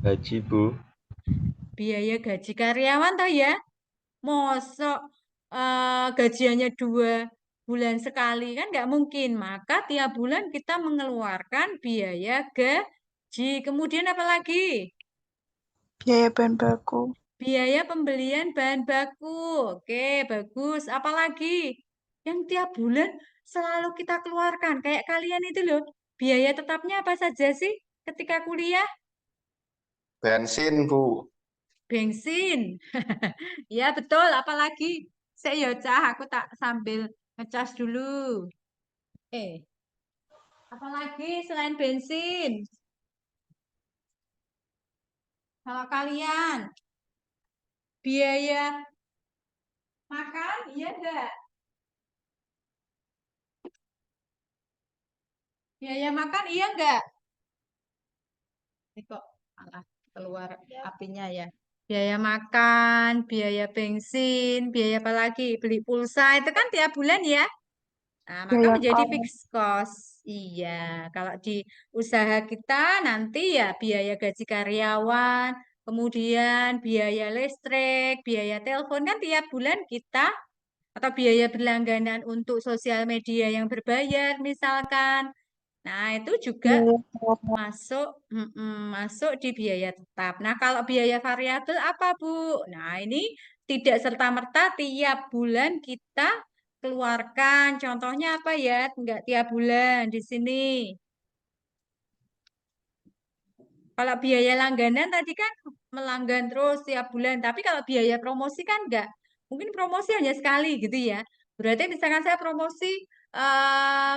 Gaji, Bu. Biaya gaji karyawan toh ya. Mosok gajiannya 2 bulan sekali kan nggak mungkin. Maka tiap bulan kita mengeluarkan biaya gaji. Kemudian apa lagi? Biaya bahan baku. Biaya pembelian bahan baku. Oke, bagus. Apalagi yang tiap bulan selalu kita keluarkan. Kayak kalian itu loh. Biaya tetapnya apa saja sih ketika kuliah? Bensin, Bu. Bensin. Ya, betul. Apalagi? Saya ya, Cah, aku tak sambil ngecas dulu. Apalagi selain bensin? Kalau kalian biaya makan, iya enggak? Biaya makan, iya enggak? Ini kok malah keluar apinya ya. Biaya makan, biaya bensin, biaya apa lagi? Beli pulsa, itu kan tiap bulan ya. Nah, maka Biaya menjadi kos. fixed cost. Iya, kalau di usaha kita nanti ya biaya gaji karyawan, kemudian biaya listrik, biaya telepon kan tiap bulan kita atau biaya berlangganan untuk sosial media yang berbayar misalkan. Nah, itu juga Biaya perawat. masuk di biaya tetap. Nah, kalau biaya variabel apa, Bu? Nah, ini tidak serta-merta tiap bulan kita keluarkan. Contohnya apa ya? Enggak tiap bulan di sini. Kalau biaya langganan tadi kan melanggan terus tiap bulan. Tapi kalau biaya promosi kan enggak. Mungkin promosi hanya sekali gitu ya. Berarti misalkan saya promosi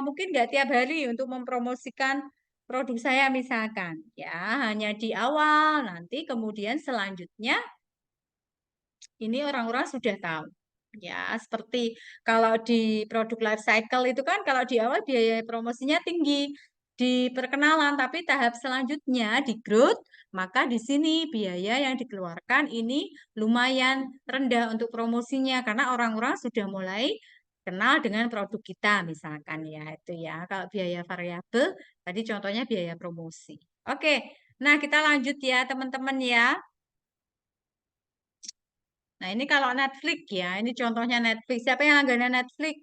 mungkin enggak tiap hari untuk mempromosikan produk saya misalkan. Ya, hanya di awal. Nanti kemudian selanjutnya ini orang-orang sudah tahu. Ya, seperti kalau di produk life cycle itu kan kalau di awal biaya promosinya tinggi di perkenalan, tapi tahap selanjutnya di growth, maka di sini biaya yang dikeluarkan ini lumayan rendah untuk promosinya karena orang-orang sudah mulai kenal dengan produk kita misalkan ya itu ya. Kalau biaya variabel tadi contohnya biaya promosi. Oke, nah kita lanjut ya teman-teman ya. Nah, ini kalau Netflix ya, ini contohnya Netflix. Siapa yang langganan Netflix?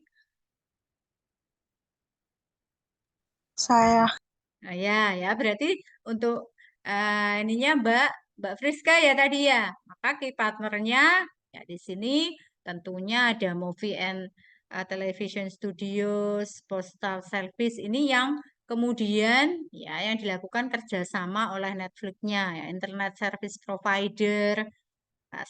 Saya. Nah, ya, berarti untuk ininya Mbak Friska ya tadi ya. Maka key partnernya ya di sini tentunya ada Movie and Television Studios, Postal Service ini yang kemudian ya yang dilakukan kerjasama oleh Netflix-nya ya, Internet Service Provider.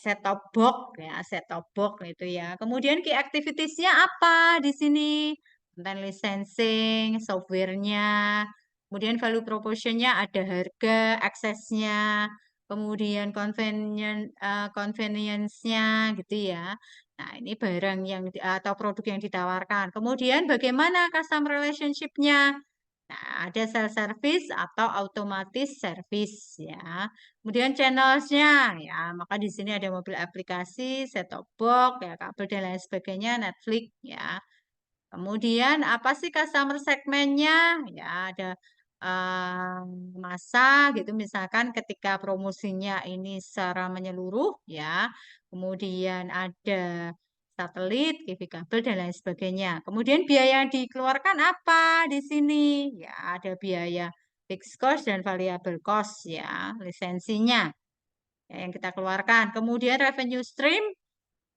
Set top box ya, set top box itu ya. Kemudian key activitiesnya apa di sini? Content licensing, softwarenya, kemudian value proportionnya ada harga, aksesnya, kemudian convenience-nya gitu ya. Nah, ini barang yang atau produk yang ditawarkan. Kemudian bagaimana customer relationship-nya? Nah, ada self-service atau automatis service ya. Kemudian channelsnya ya, maka di sini ada mobil aplikasi, set-top box, ya, kabel dan lain sebagainya, Netflix ya. Kemudian apa sih customer segmennya? Ya ada masa gitu, misalkan ketika promosinya ini secara menyeluruh ya. Kemudian ada satelit, TV kabel dan lain sebagainya. Kemudian biaya yang dikeluarkan apa di sini? Ya ada biaya fixed cost dan variable cost ya, lisensinya ya, yang kita keluarkan. Kemudian revenue stream.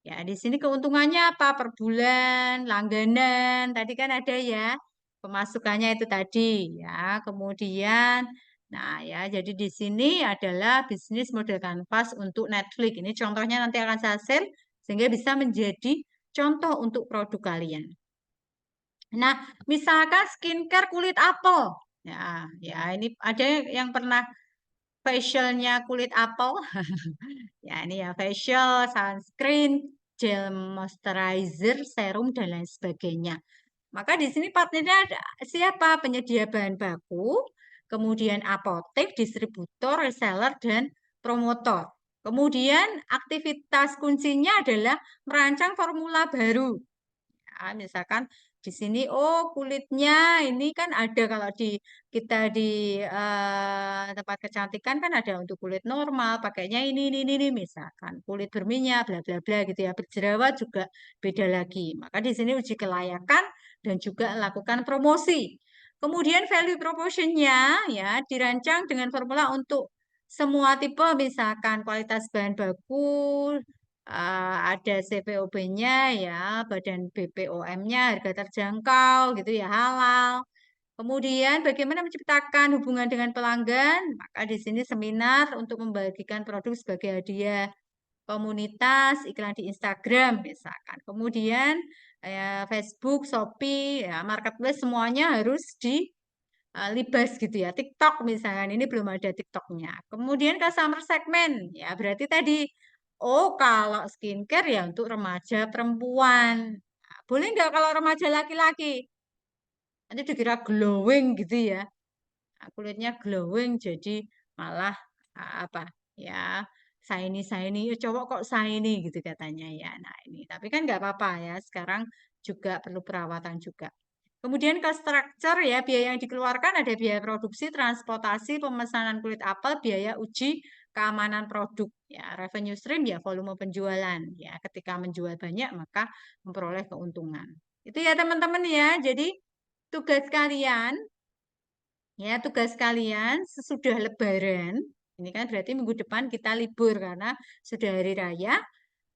Ya, di sini keuntungannya apa? Per bulan, langganan, tadi kan ada ya, pemasukannya itu tadi ya. Kemudian, nah ya, jadi di sini adalah bisnis model kanvas untuk Netflix. Ini contohnya nanti akan saya share sehingga bisa menjadi contoh untuk produk kalian. Nah, misalkan skincare kulit apel. Ya, ya ini ada yang pernah facialnya kulit apel. Ya, ini ya facial, sunscreen, gel moisturizer, serum dan lain sebagainya. Maka di sini partnernya ada siapa? Penyedia bahan baku, kemudian apotek, distributor, reseller dan promotor. Kemudian aktivitas kuncinya adalah merancang formula baru. Ya, misalkan di sini, oh kulitnya ini kan ada kalau di kita di tempat kecantikan kan ada untuk kulit normal, pakainya ini, misalkan kulit berminyak, bla bla bla gitu ya, berjerawat juga beda lagi. Maka di sini uji kelayakan dan juga lakukan promosi. Kemudian value proposition-nya ya dirancang dengan formula untuk semua tipe, misalkan kualitas bahan baku, ada CPOB-nya ya, badan BPOM-nya, harga terjangkau gitu ya, halal. Kemudian bagaimana menciptakan hubungan dengan pelanggan? Maka di sini seminar untuk membagikan produk sebagai hadiah, komunitas, iklan di Instagram misalkan. Kemudian Facebook, Shopee, ya, marketplace semuanya harus libas gitu ya. TikTok misalkan ini belum ada TikToknya. Kemudian customer segment ya berarti tadi oh kalau skincare ya untuk remaja perempuan. Nah, boleh nggak kalau remaja laki-laki? Nanti dikira glowing gitu ya. Nah, kulitnya glowing jadi malah apa ya shiny shiny cowok kok shiny gitu katanya ya. Nah ini tapi kan nggak apa-apa ya. Sekarang juga perlu perawatan juga. Kemudian ke structure ya, biaya yang dikeluarkan ada biaya produksi, transportasi, pemesanan kulit apel, biaya uji keamanan produk. Ya, revenue stream ya volume penjualan. Ya, ketika menjual banyak maka memperoleh keuntungan. Itu ya teman-teman ya. Jadi tugas kalian tugas kalian sesudah Lebaran, ini kan berarti minggu depan kita libur karena sudah hari raya.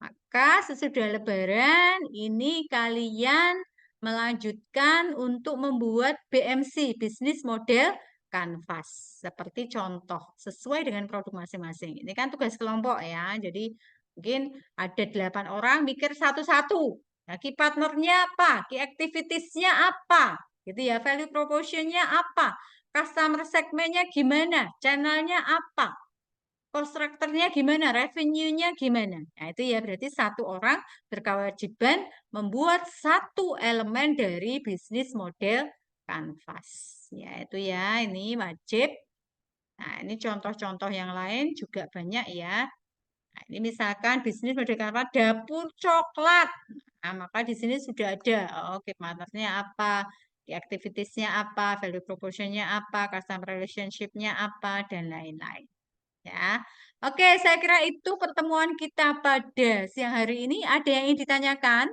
Maka sesudah Lebaran ini kalian melanjutkan untuk membuat BMC, bisnis model kanvas. Seperti contoh, sesuai dengan produk masing-masing. Ini kan tugas kelompok ya, jadi mungkin ada 8 orang mikir satu-satu. Nah, key partnernya apa? Key activitiesnya apa? Gitu ya, value proportionnya apa? Customer segmennya gimana? Channelnya apa? Kontraktornya gimana, revenue-nya gimana. Nah, itu ya berarti satu orang berkewajiban membuat satu elemen dari bisnis model kanvas. Ya, itu ya, ini wajib. Nah, ini contoh-contoh yang lain juga banyak ya. Nah, ini misalkan bisnis model kanvas dapur coklat. Nah, maka di sini sudah ada, oke, partnernya apa, activitiesnya apa, value proportionnya apa, customer relationship-nya apa, dan lain-lain. Ya, oke, saya kira itu pertemuan kita pada siang hari ini. Ada yang ingin ditanyakan?